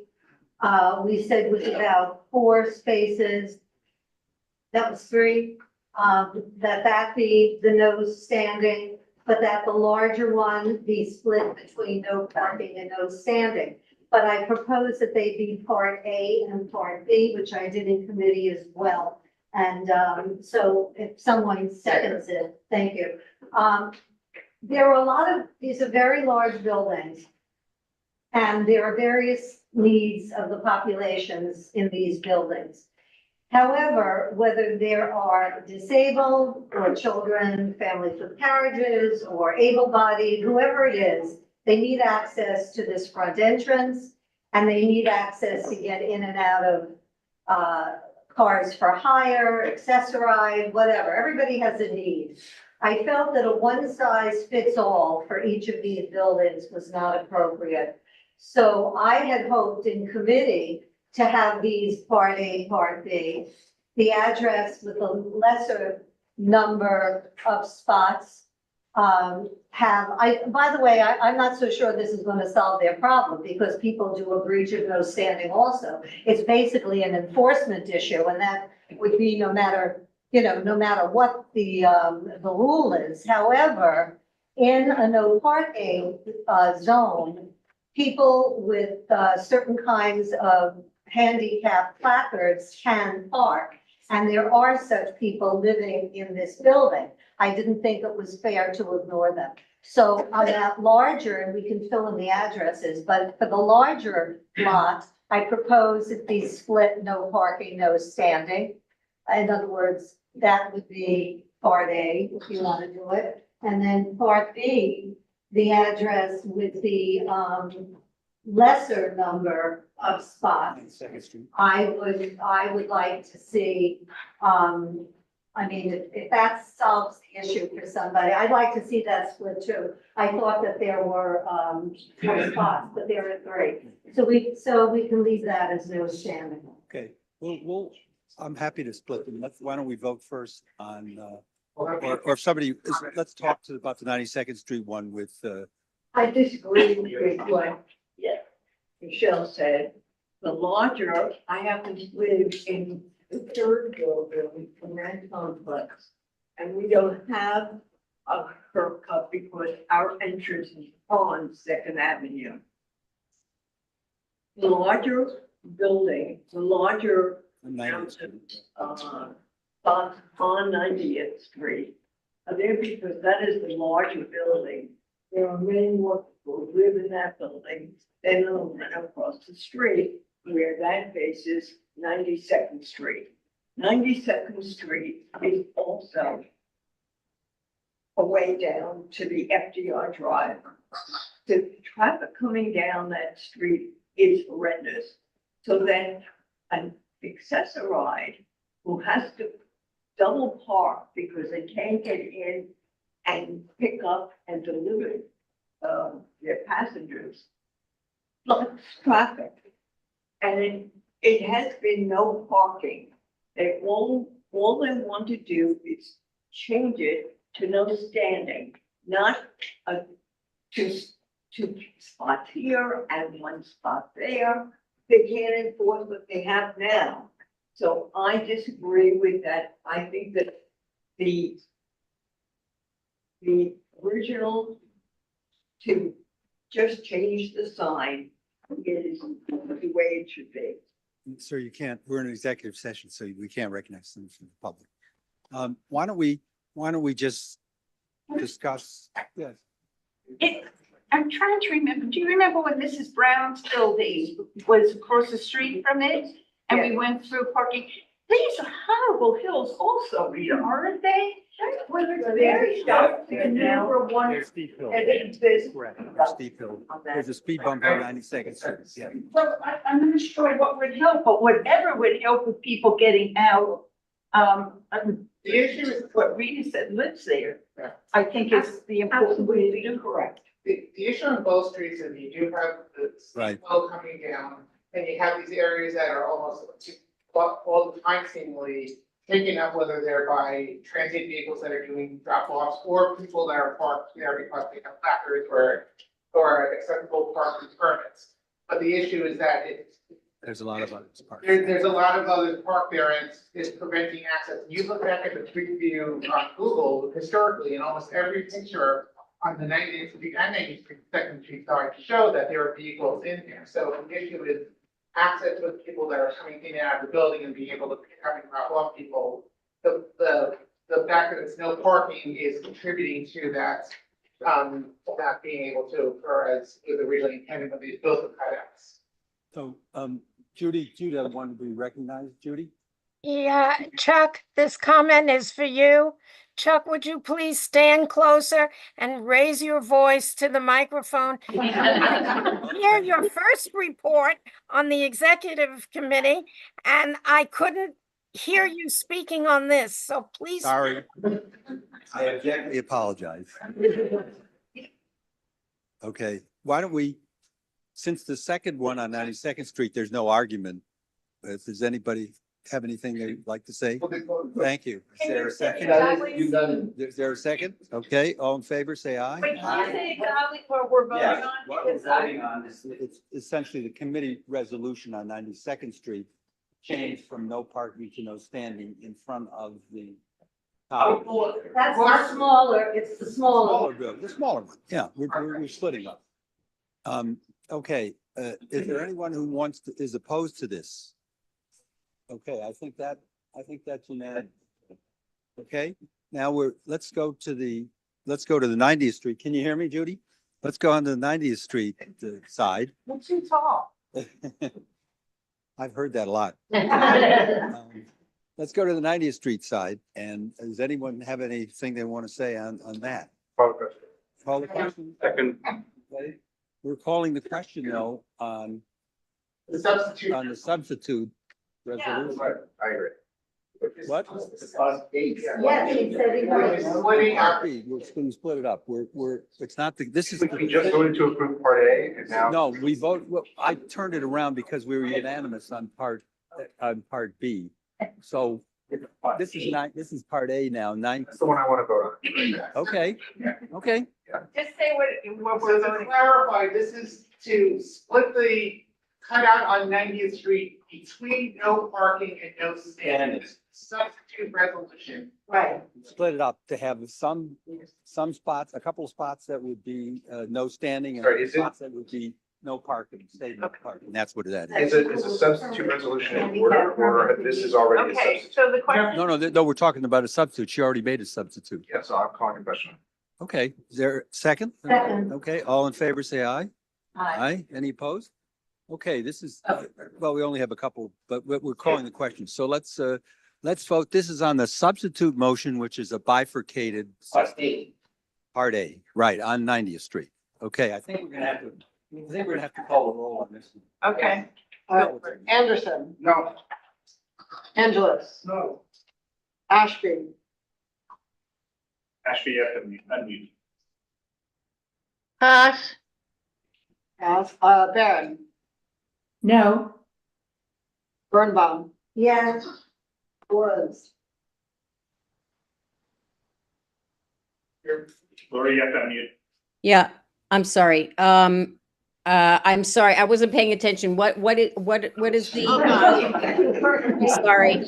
we said was about 4 spaces. That was 3, that be the no standing, but that the larger one be split between no parking and no standing. But I propose that they be part A and part B, which I did in committee as well. And so if someone seconds it, thank you. There are these are very large buildings, and there are various needs of the populations in these buildings. However, whether there are disabled or children, families with carriages, or able-bodied, whoever it is, they need access to this front entrance, and they need access to get in and out of cars for hire, accessorized, whatever. Everybody has a need. I felt that a one-size-fits-all for each of these buildings was not appropriate. So I had hoped in committee to have these part A, part B, the address with a lesser number of spots. By the way, I'm not so sure this is going to solve their problem, because people do a breach of no standing also. It's basically an enforcement issue, and that would be no matter what the rule is. However, in a no parking zone, people with certain kinds of handicap placards can park, and there are such people living in this building. I didn't think it was fair to ignore them. So on that larger, and we can fill in the addresses, but for the larger lot, I propose it be split, no parking, no standing. In other words, that would be part A, if you want to do it. And then part B, the address with the lesser number of spots. I would like to see I mean, if that solves the issue for somebody, I'd like to see that split too. I thought that there were, 4 spots, but there are 3. So we can leave that as no standing. Okay, I'm happy to split them. Why don't we vote first on, or if somebody, let's talk about the 92nd Street one with, I disagree with what Michelle said. The larger, I happen to live in the 3rd building from that complex. And we don't have a curb cut because our entrance is on 2nd Avenue. The larger building, the larger spots on 90th Street are there because that is the larger building. There are many more people who live in that building than the one across the street where that faces 92nd Street. 92nd Street is also a way down to the FDR Drive. The traffic coming down that street is horrendous. So then an accessoride who has to double park because they can't get in and pick up and deliver their passengers blocks traffic. And it has been no parking. They all they want to do is change it to no standing, not two spots here and 1 spot there. They can't enforce what they have now. So I disagree with that. I think that the original to just change the sign is the way it should be. sir, you can't, we're in an executive session, so we can't recognize them from the public. Why don't we just discuss, yes. I'm trying to remember, do you remember when Mrs. Brown's building was across the street from it? And we went through parking? These are horrible hills also, Rita, aren't they? Well, they're very sharp now. There's steep hill. Correct, there's steep hill. There's a speed bump on 92nd Street, yeah. Well, I'm not sure what would help, but whatever would help with people getting out. The issue is what Rita said lives there. I think is the important way to do. Correct. The issue on both streets is you do have the steep hill coming down, and you have these areas that are almost all the time seemingly taken up, whether they're by transit vehicles that are doing drop-offs or people that are parked there because they have placards or acceptable parking permits. But the issue is that There's a lot of others parked. there's a lot of others parked there and it's preventing access. You look back at the street view on Google historically, and almost every picture on the 90th Street and 92nd Street side show that there are vehicles in there. So the issue is access with people that are coming in and out of the building and being able to pick up and drop off people. The fact that it's no parking is contributing to that, not being able to occur as was originally intended when these built the cutouts. So, Judy wanted to be recognized, Judy? Yeah, Chuck, this comment is for you. Chuck, would you please stand closer and raise your voice to the microphone? Hear your first report on the executive committee, and I couldn't hear you speaking on this, so please. Sorry. I abjectly apologize. Okay, why don't we, since the second one on 92nd Street, there's no argument. If there's anybody have anything they'd like to say? Thank you. Is there a second? Is there a second? Okay, all in favor, say aye. Wait, can you say exactly what we're voting on? What we're Because voting on is It's essentially the committee resolution on 92nd Street changed from no parking to no standing in front of the. That's the smaller, it's the smaller. The smaller one, yeah, we're splitting up. Okay, is there anyone who is opposed to this? Okay, I think that's unanimous. Okay, now let's go to the 90th Street. Can you hear me, Judy? Let's go on to the 90th Street side. You're too tall. I've heard that a lot. Let's go to the 90th Street side. And does anyone have anything they want to say on that? Call the question. Second. Okay. We're calling the question though on The substitute. on the substitute resolution. I agree. What? Yes, he said he was. Splitting our, We're going to split it up. It's not this is. we just voted to approve part A and now. No, we vote, well, I turned it around because we were unanimous on part B. So this is part A now, That's the one I want to vote on. Okay, okay. Just say what So we're to voting. clarify, this is to split the cutout on 90th Street between no parking and no standing. Substitute resolution. Right. Split it up to have some spots, a couple of spots that would be no standing and Sorry, is it- spots that would be no parking, statement parking. That's what that Is is. a substitute resolution in order, or this is already a Okay, substitute? so the question. No, we're talking about a substitute. She already made a substitute. Yeah, so I'm calling a question. Okay, is there a second? Second. Okay, all in favor, say aye. Aye. Any opposed? Okay, this is, well, we only have a couple, but we're calling the question. So let's vote. This is on the substitute motion, which is a bifurcated part A, right, on 90th Street. Okay, I think we're gonna have to call a roll on this. Okay. Anderson, No. Angeles, No. Ashby, Ashby, you have to unmute. Pass. Barron, No. Birnbaum, Yes. Woods, Lori, you have to unmute. Yeah, I'm sorry. I'm sorry, I wasn't paying attention. What is the? I'm sorry.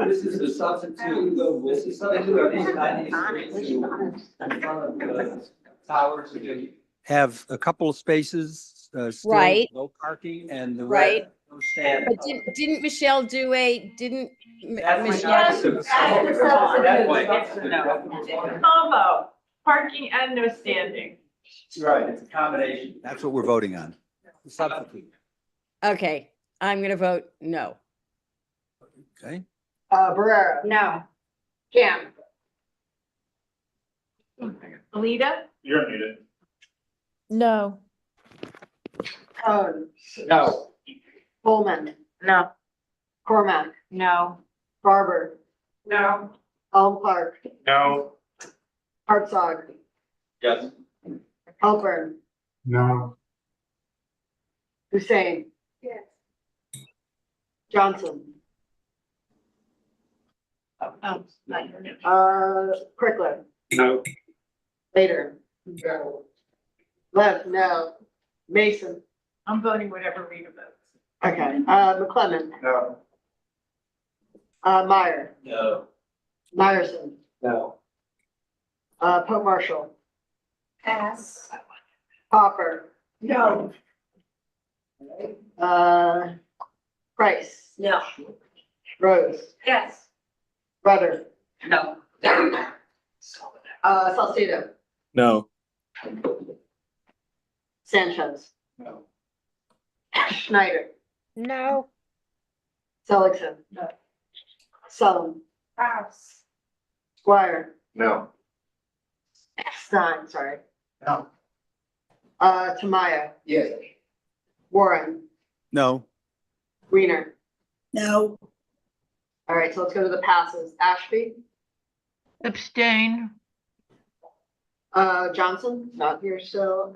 This is the substitute, this is substitute of these 90th Street in front of the towers. Have a couple of spaces, still Right. no parking and the Right. red, no stand. But didn't Michelle do Michelle? Combo, parking and no standing. Right, it's a combination. That's what we're voting on. Substitute. Okay, I'm gonna vote no. Okay, Barrera, No. Camp, Alita, You're unmuted. No. Cone, No. Pullman, No. Cormac, no. Barber, No. Elm Clark, No. Hartzog, Yes. Halpern, No. Hussein, Yes. Johnson, Crickler, No. Later, No. Lev, no, Mason, I'm voting whatever Rita votes. okay, McClement, No. Meyer, No. Meyerson, No. Pope Marshall, Pass. Hopper, No. Price, No. Rose, Yes. Rudder, No. Salcido, No. Sanchez, No. Schneider, No. Seligson, Sullivan, Pass. Squire, No. Stein, sorry, No. Tamaya, Yes. Warren, no, Wiener. No. All right, so let's go to the passes. Ashby, Abstain. Johnson, not here still,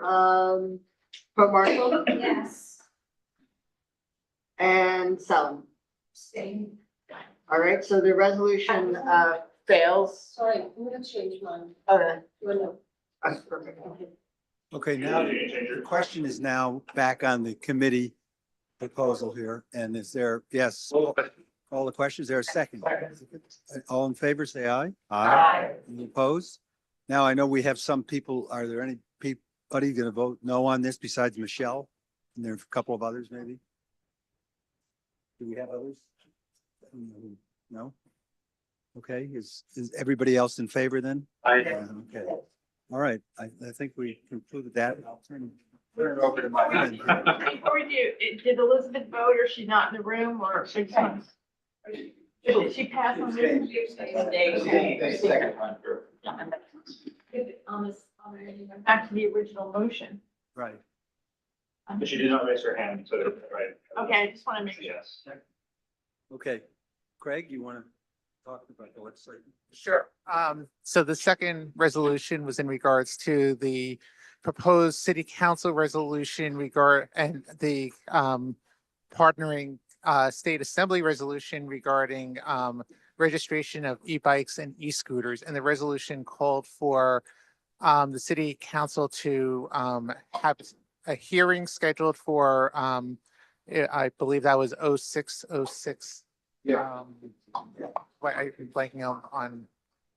Pope Marshall Yes. and Sullivan. Abstain. All right, so the resolution, fails. Sorry, I'm gonna change mine. Okay. No. That's perfect. okay, now the question is now back on the committee proposal here, and is there, yes, all the questions, there a second? All in favor, say aye. Aye. Any opposed? Now, I know we have some people, are there any anybody gonna vote no on this besides Michelle? And there are a couple of others, maybe? Do we have others? No? Okay, is everybody else in favor then? Okay, all right, I think we concluded that. I'll turn it over to my friend. Before we do, did Elizabeth vote or she's not in the room or? Did she pass on this? Back to the original motion. Right. But she did not raise her hand, so, right. Okay, I just want to make sure. Yes. Okay, Craig, you wanna talking about the legislation. Sure. So the second resolution was in regards to the proposed city council resolution and the partnering state assembly resolution regarding registration of e-bikes and e-scooters. And the resolution called for the city council to have a hearing scheduled for I believe that was 0606. Yeah. I'm blanking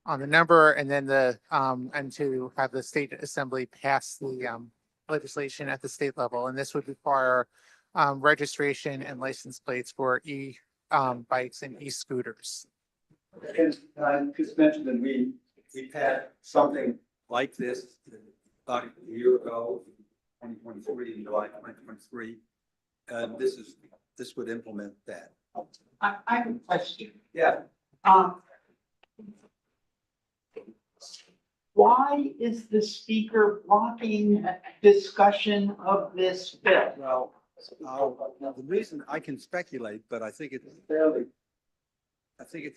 on the number, and then and to have the state assembly pass the legislation at the state level, and this would require registration and license plates for bikes and e-scooters. And I just mentioned that we've had something like this about a year ago, 2023, in July 2023. And this would implement that. I have a question. Yeah. Why is the speaker blocking discussion of this bill? Well, the reason I can speculate, but I think it's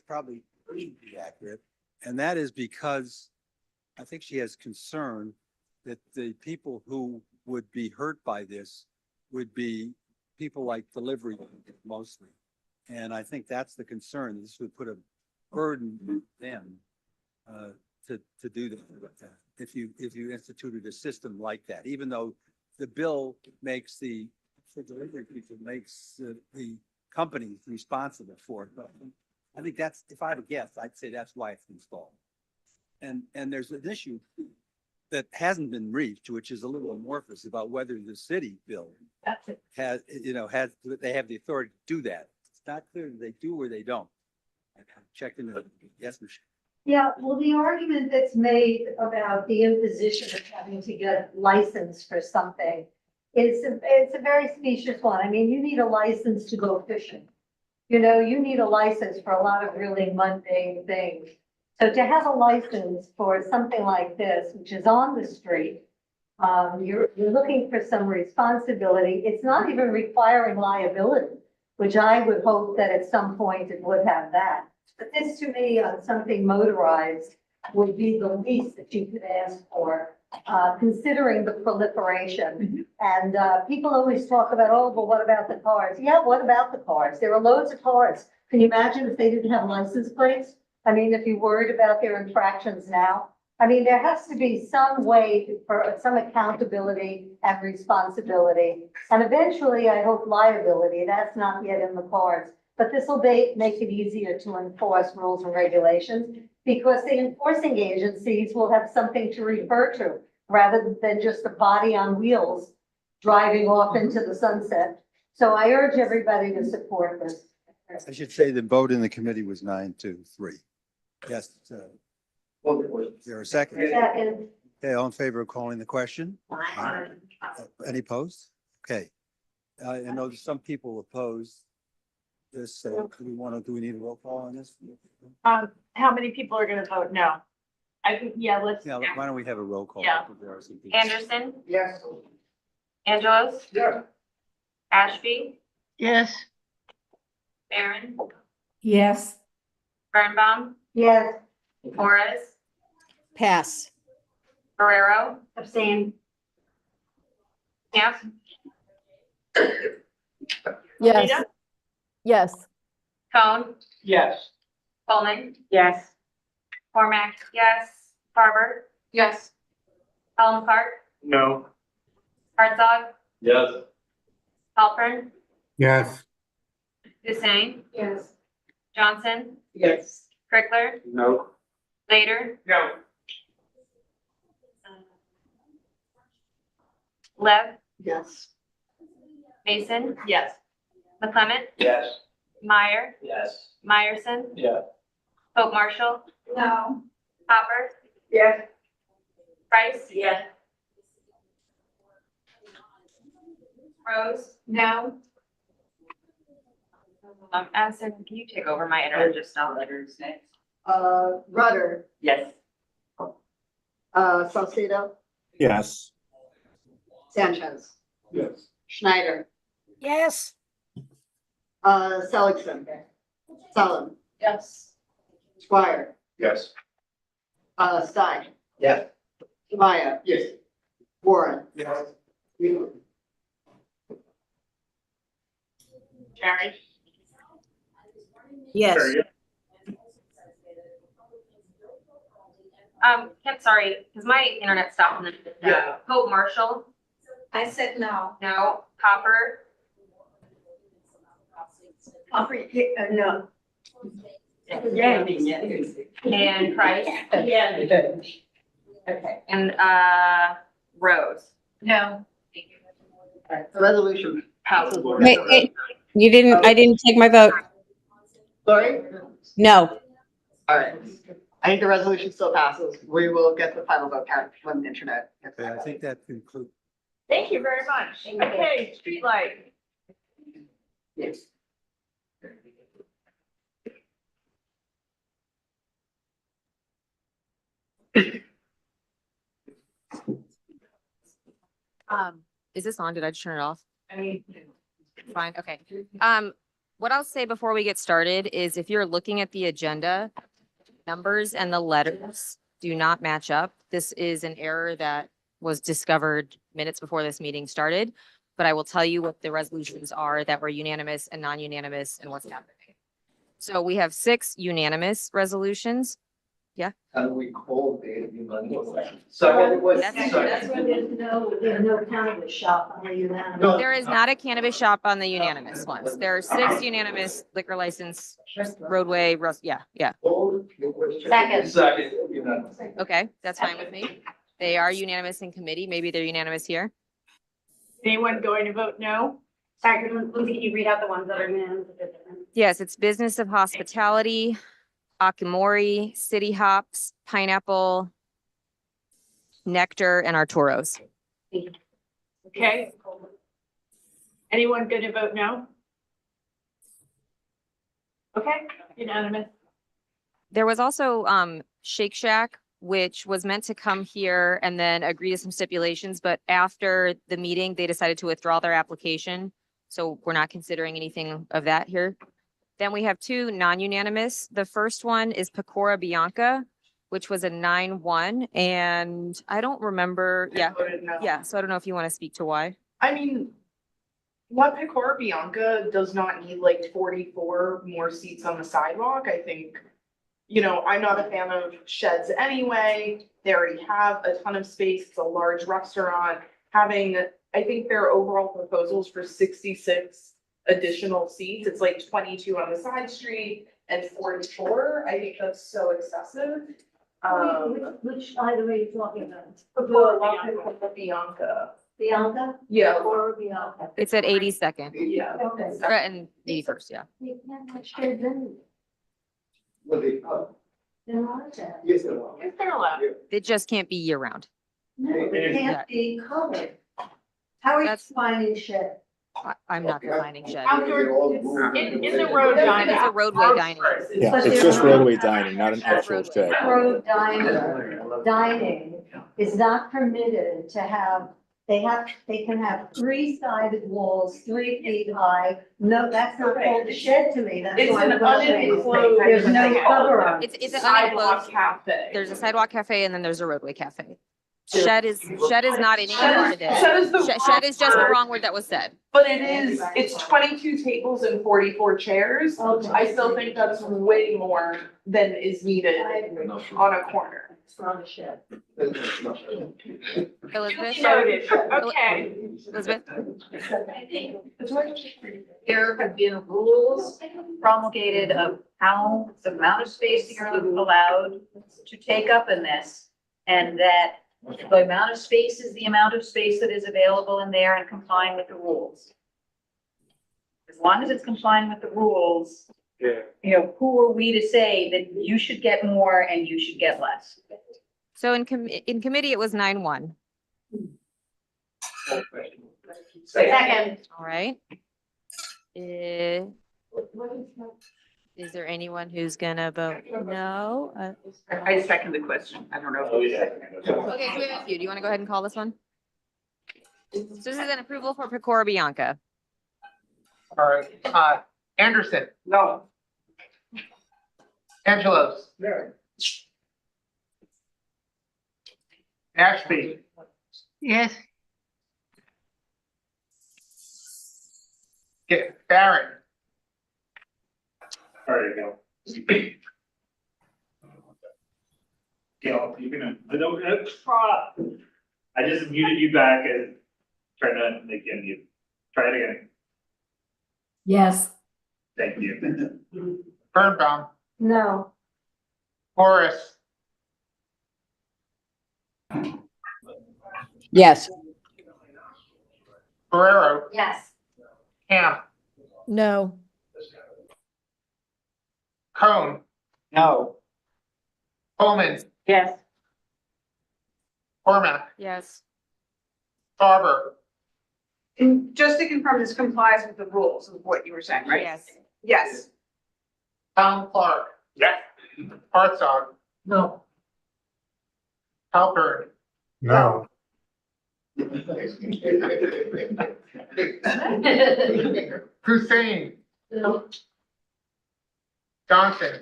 probably pretty accurate. And that is because I think she has concern that the people who would be hurt by this would be people like delivery mostly. And I think that's the concern. This would put a burden on them to do that. If you instituted a system like that, even though the bill makes for delivery people makes the company responsible for it. But I think that's, if I had to guess, I'd say that's why it's installed. And there's an issue that hasn't been reached, which is a little amorphous about whether the city bill they have the authority to do that. It's not clear that they do or they don't. I checked into the yes machine. Yeah, well, the argument that's made about the imposition of having to get license for something it's a very specious one. I mean, you need a license to go fishing. You know, you need a license for a lot of really mundane things. So to have a license for something like this, which is on the street, you're looking for some responsibility. It's not even requiring liability, which I would hope that at some point it would have that. But this to me, on something motorized, would be the least that you could ask for, considering the proliferation. And people always talk about, oh, but what about the cars? Yeah, what about the cars? There are loads of cars. Can you imagine if they didn't have license plates? I mean, if you're worried about their infractions now, I mean, there has to be some way for some accountability and responsibility. And eventually, I hope liability, that's not yet in the cards. But this will make it easier to enforce rules and regulations because the enforcing agencies will have something to refer to rather than just a body on wheels driving off into the sunset. So I urge everybody to support this. I should say the vote in the committee was 9-3. Yes. Is there a second? Second. Okay, all in favor of calling the question? Any opposed? Okay. I know some people oppose this. Do we need a roll call on this? How many people are gonna vote no? I think, yeah, let's. Yeah, why don't we have a roll call? Yeah. There are some people. Anderson, Yes. Angelos, Yes. Ashby, Yes. Barron, Yes. Birnbaum, Yes. Torres, Pass. Ferrero, Abstain. Camp, Yes, Rita? yes. Cone, Yes. Coleman, Yes. Cormac, yes, Farber, Yes. Ellen Clark, No. Herzog, Yes. Halpern, Yes. Hussein, Yes. Johnson, Yes. Crickler, No. Later, No. Lev, Yes. Mason, Yes. McClement, Yes. Meyer, Yes. Meyerson, Yeah. Pope Marshall, No. Hopper, Yes. Price. Yes. Rose. No. Addison, can you take over my internet just now? Letters next. Rudder. Yes. Salcedo. Yes. Sanchez. Yes. Schneider. Yes. Seligson. Sullivan. Yes. Squire, Yes. Stein, Yes. Maya, Yes. Warren. Yes. Jerry? Yes. Kim, sorry, because my internet stopped in the, Yeah. Hope Marshall, I said no. no, Hopper, No. and Price, Okay. and, Rose. No. The resolution passes. Wait, wait, you didn't, I didn't take my vote. Sorry? No. All right. I think the resolution still passes. We will get the final vote count when the internet gets Okay, I back. think that concludes. Thank you very much. Okay, streetlight. Yes. Is this on? Did I just turn it off? I mean, Fine, okay. What I'll say before we get started is if you're looking at the agenda, numbers and the letters do not match up. This is an error that was discovered minutes before this meeting started. But I will tell you what the resolutions are that were unanimous and non-unanimous and what's happening. So we have 6 unanimous resolutions. How do we call the? That's when there's no cannabis shop on the unanimous. There is not a cannabis shop on the unanimous ones. There are 6 unanimous liquor license, roadway, yeah. Second. Okay, that's fine with me. They are unanimous in committee. Maybe they're unanimous here. anyone going to vote no? Sorry, can you read out the ones that are unanimous? Yes, it's business of hospitality, Akamori, City Hops, Pineapple, Nectar, and Arturo's. Okay. Anyone going to vote no? Okay, unanimous. There was also Shake Shack, which was meant to come here and then agree to some stipulations, but after the meeting, they decided to withdraw their application. So we're not considering anything of that here. Then we have 2 non-unanimous. The first one is Pecora Bianca, which was a 9-1, and I don't remember, yeah, so I don't know if you want to speak to why. I mean, La Pecora Bianca does not need like 44 more seats on the sidewalk. I think, I'm not a fan of sheds anyway. They already have a ton of space. It's a large restaurant. I think their overall proposals for 66 additional seats, it's like 22 on the side street and 44. I think that's so excessive. Which either way you're talking about? Pecora Bianca. Bianca? Yeah. Or Bianca? It's at 82nd. Yeah. Okay. And 81st, yeah. You can't much shade then. Well, They're not there. yes, they're allowed. If they're allowed. It just can't be year round. No, it can't be covered. How are you That's- defining shed? I'm not defining shed. Outdoor, in the road dining. It's a roadway dining. Yeah, But it's just they're- roadway dining, not an actual shed. Road dining is not permitted to have, they can have 3-sided walls, 3 feet high. No, that's not called a shed to me. That's It's why an I'm wondering. unenclosed. There's no cover on it. It's an Sidewalk unenclosed, cafe. there's a sidewalk cafe and then there's a roadway cafe. Shed is not any part of it. Shed is the Shed is just the wrong wrong word that was said. But it's 22 tables and 44 chairs. Okay. I still think that's way more than is needed I agree. on a corner. It's not a shed. Elizabeth? Noted. Okay. Elizabeth? There have been rules promulgated of how the amount of space you're allowed to take up in this. And that the amount of space is the amount of space that is available in there and complying with the rules. As long as it's complying with the rules, who are we to say that you should get more and you should get less? So in committee, it was 9-1. Second. All right. Is there anyone who's gonna vote no? I second the question. I don't know. Okay, so we have a few. Do you want to go ahead and call this one? So this is an approval for Pecora Bianca. All right, Anderson. No. Angelos. Ashby. Yes. Barron. There you go. Gail, you can, I just muted you back and tried to make you unmute. Try it again. Yes. Thank you. Birnbaum. No. Horace. Yes. Ferrero. Yes. Ham. No. Cone. No. Coleman. Yes. Cormac. Yes. Farber. And just to confirm, this complies with the rules of what you were saying, right? Yes. Yes. Tom Clark. Yes. Hartzog. No. Halpern. No. Hussein. No. Johnson.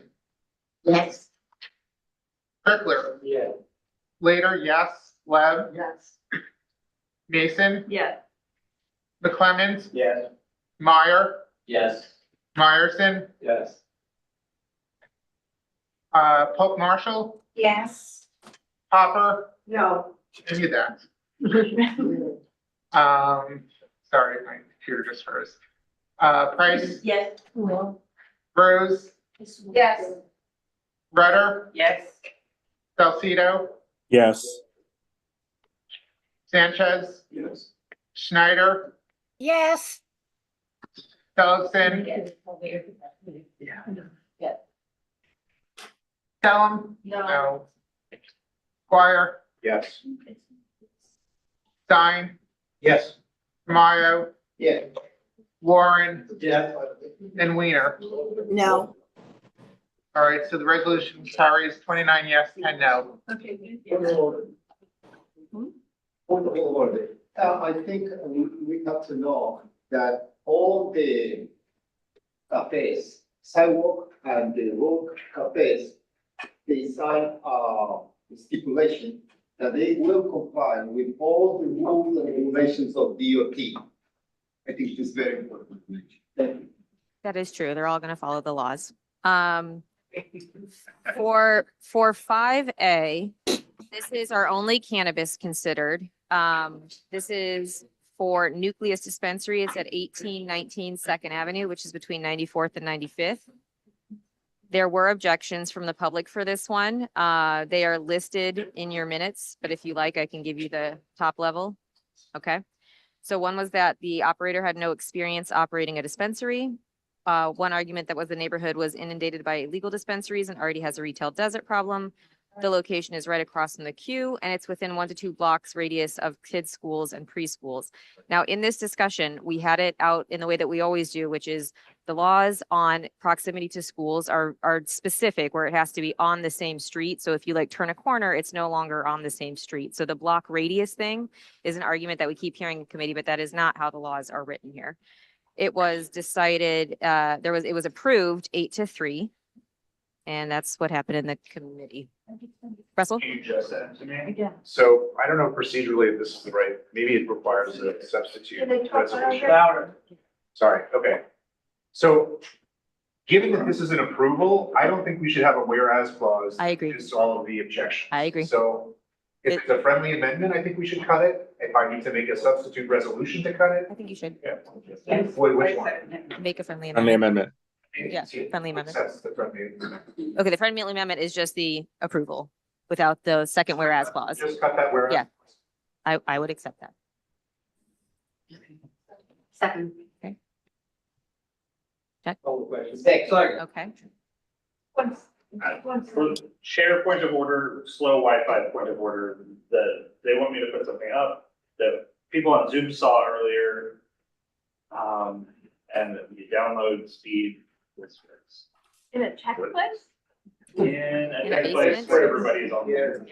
Yes. Trickler. Yeah. Later, yes. Webb. Yes. Mason. Yes. McClemmons. Yes. Meyer. Yes. Meyerson. Yes. Pope Marshall. Yes. Hopper. No. I knew that. Sorry, my computer just froze. Price. Yes. No. Rose. Yes. Rudder. Yes. Salcido. Yes. Sanchez. Yes. Schneider. Yes. Ellison. Yeah. Kellum. No. Squire. Yes. Stein. Yes. Mayo. Yeah. Warren. Yes. And Weiner. No. All right, so the resolution carries 29 yes, 10 no. Okay. I think we have to know that all the cafes, sidewalk and the road cafes, they sign stipulation that they will comply with all the rules and regulations of DOT. I think this is very important. Thank you. That is true. They're all going to follow the laws. For 5A, this is our only cannabis considered. This is for Nucleus Dispensary. It's at 1819 Second Avenue, which is between 94th and 95th. There were objections from the public for this one. They are listed in your minutes, but if you like, I can give you the top level. Okay. So one was that the operator had no experience operating a dispensary. One argument that was the neighborhood was inundated by illegal dispensaries and already has a retail desert problem. The location is right across from the queue and it's within 1 to 2 blocks radius of kids' schools and preschools. Now, in this discussion, we had it out in the way that we always do, which is the laws on proximity to schools are specific where it has to be on the same street. So if you like turn a corner, it's no longer on the same street. So the block radius thing is an argument that we keep hearing in committee, but that is not how the laws are written here. It was decided, it was approved 8-3. And that's what happened in the committee. Russell? You just said to me. Again. So I don't know procedurally if this is the right, maybe it requires a substitute Can they talk resolution. louder? Sorry, okay. So given that this is an approval, I don't think we should have a whereas clause. I agree. To solve the objection. I agree. So if it's a friendly amendment, I think we should cut it. If I need to make a substitute resolution to cut it. I think you should Yeah. Yes. Which one? make a friendly Friendly amendment. amendment. Yeah, friendly amendment. Accepts the friendly amendment. Okay, the friendly amendment is just the approval without the second whereas clause. Just cut that whereas. Yeah. I would accept that. Second. Okay. Sorry. Okay. For share point of order, slow Wi-Fi point of order, they want me to put something up that people on Zoom saw earlier. And the download speed was In a check place? in a In a tech place basement? where everybody's on there.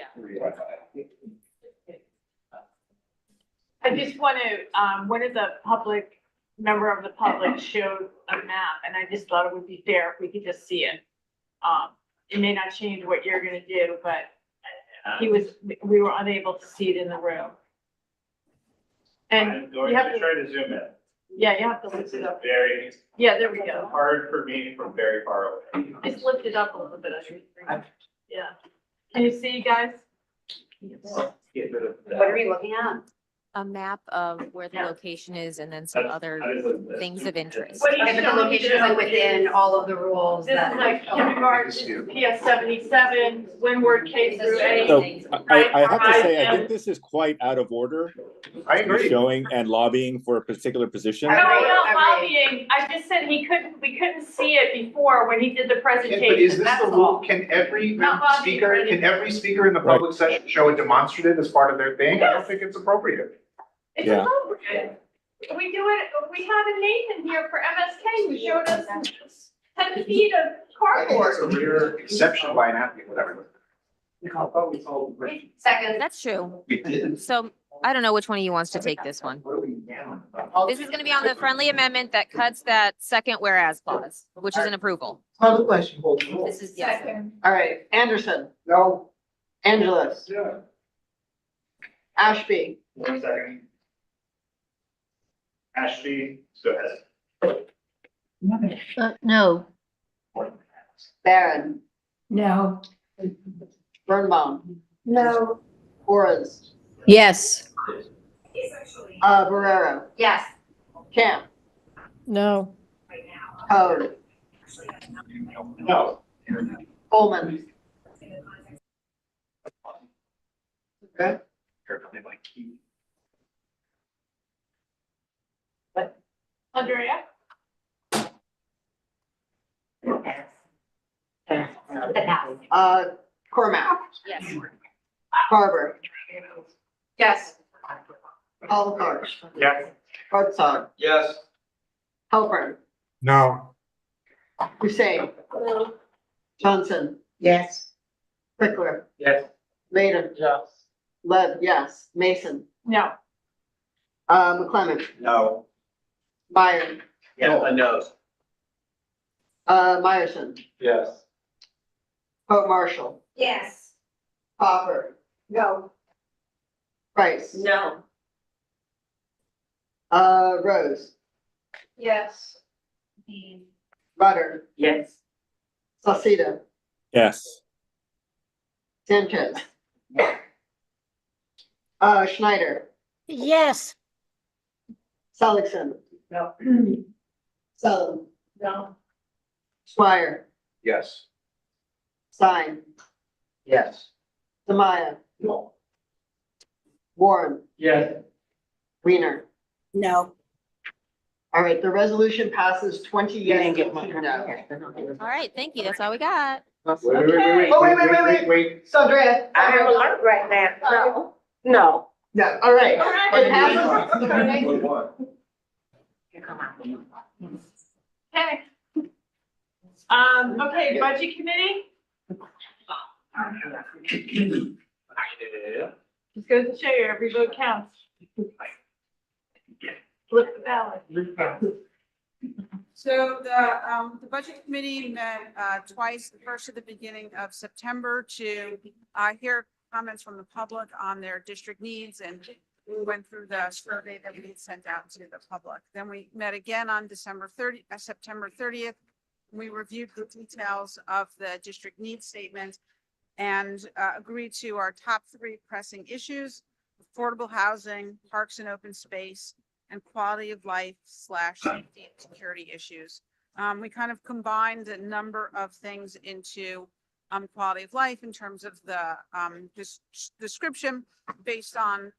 I just want to, one of the member of the public showed a map and I just thought it would be fair if we could just see it. it may not change what you're gonna do, but we were unable to see it in the room. And I'm going you have to to, try to zoom in. yeah, you have to This lift is it up. very Yeah, there we go. hard for me from very far away. Just lift it up a little bit. Yeah. Can you see, guys? Get rid of that. What are we looking at? A map of where the location is and then some other things of interest. What are you Okay, but the showing me location is like within all of the rules This that. is like kindergarten, this is PS 77, Windward K through So 8. I have to say, I Right. think this is quite out of order. I to be agree. Showing and lobbying for a particular position. No, I'm not Agreed. lobbying. I just said we couldn't see it before when he did the But is presentation, this that's the rule? all. Can every Not lobbying for anything. speaker in the public session show a demonstrative as part of their thing? I don't think it's appropriate. It's Yeah. appropriate. We do it, we have a Nathan here for MSK who showed us 10 feet of I think it's a cardboard. rare exception by an applicant, whatever. Second. That's true. We did. So I don't know which one of you wants to take this one. This is gonna be on the friendly amendment that cuts that second whereas clause, which is an approval. Call the question. This is, yes. All right, Anderson, No. Angeles, Yeah. Ashby, 1 second. Ashley, go ahead. No. Barron, No. Birnbaum, No. Horace, Yes. Barrero, Yes. Camp, No. Code, No. Coleman. Okay. Andrea? Cormac, Yes. Carver, Yes. Oliver, Yes. Hartsog, Yes. Halpern, No, Hussein, Johnson, Yes. Prickler, Yes. Vader, Yes. Webb, yes, Mason, No. McClement, No. Byron, No. Meyerson, Yes. Pope Marshall, Yes. Hopper, No. Price, No. Rose, Yes. Butter, Yes. Salcido, Yes. Sanchez, Schneider, Yes. Seligson, No. Sullivan, No. Swire, Yes. Stein, Yes. Samaya, No. Warren, Yes. Wiener. No. All right, the resolution passes 20 yes. to 2 no. All right, thank you. That's all we got. Oh, wait. Sandra. I have a lot right now. No. No. No, all right. All right. It passes. Okay. Okay, budget committee? Just goes to show you, every vote counts. Flip the ballot. So the budget committee met twice, first at the beginning of September to hear comments from the public on their district needs, and we went through the survey that we had sent out to the public. Then we met again on September 30th. We reviewed the details of the district needs statement and agreed to our top 3 pressing issues: affordable housing, parks and open space, and quality of life / safety and security issues. We kind of combined a number of things into quality of life in terms of the description based on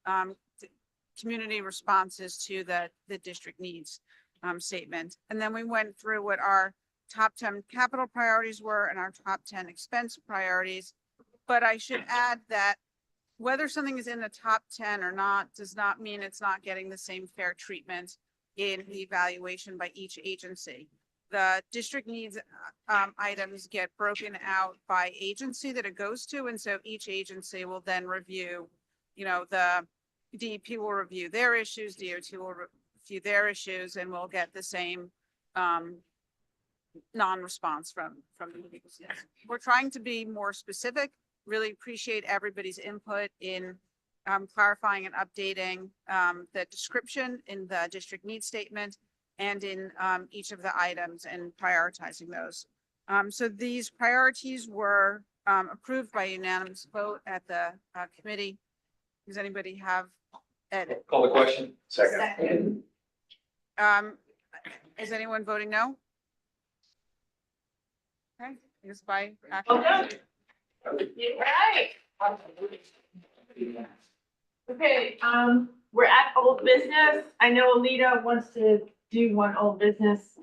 community responses to the district needs statement. And then we went through what our top 10 capital priorities were and our top 10 expense priorities. But I should add that whether something is in the top 10 or not does not mean it's not getting the same fair treatment in the evaluation by each agency. The district needs items get broken out by agency that it goes to. And so each agency will then review, the DEP will review their issues, DOT will review their issues, and we'll get the same non-response from the legal staff. We're trying to be more specific, really appreciate everybody's input in clarifying and updating the description in the district needs statement and in each of the items and prioritizing those. So these priorities were approved by unanimous vote at the committee. Does anybody have edit? Call the question. Second. Is anyone voting no? Okay, I guess by Okay. action. Right. Okay, we're at old business. I know Alita wants to do one old business.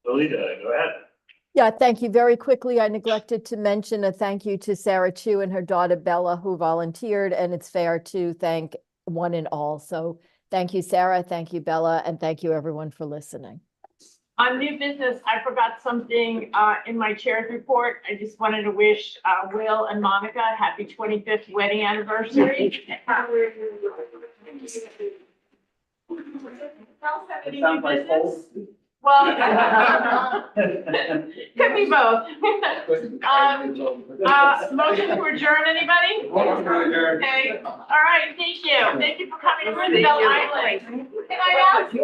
Lolita, go ahead. Yeah, thank you. Very quickly, I neglected to mention a thank you to Sarah Chu and her daughter Bella, who volunteered, and it's fair to thank one and all. So thank you, Sarah, thank you, Bella, and thank you everyone for listening. On new business, I forgot something in my chair's report. I just wanted to wish Will and Monica a happy 25th wedding anniversary. Any new business? Well, could be both. Motion to adjourn, anybody? Okay, all right, thank you. Thank you for coming to Roosevelt Island. Can I ask,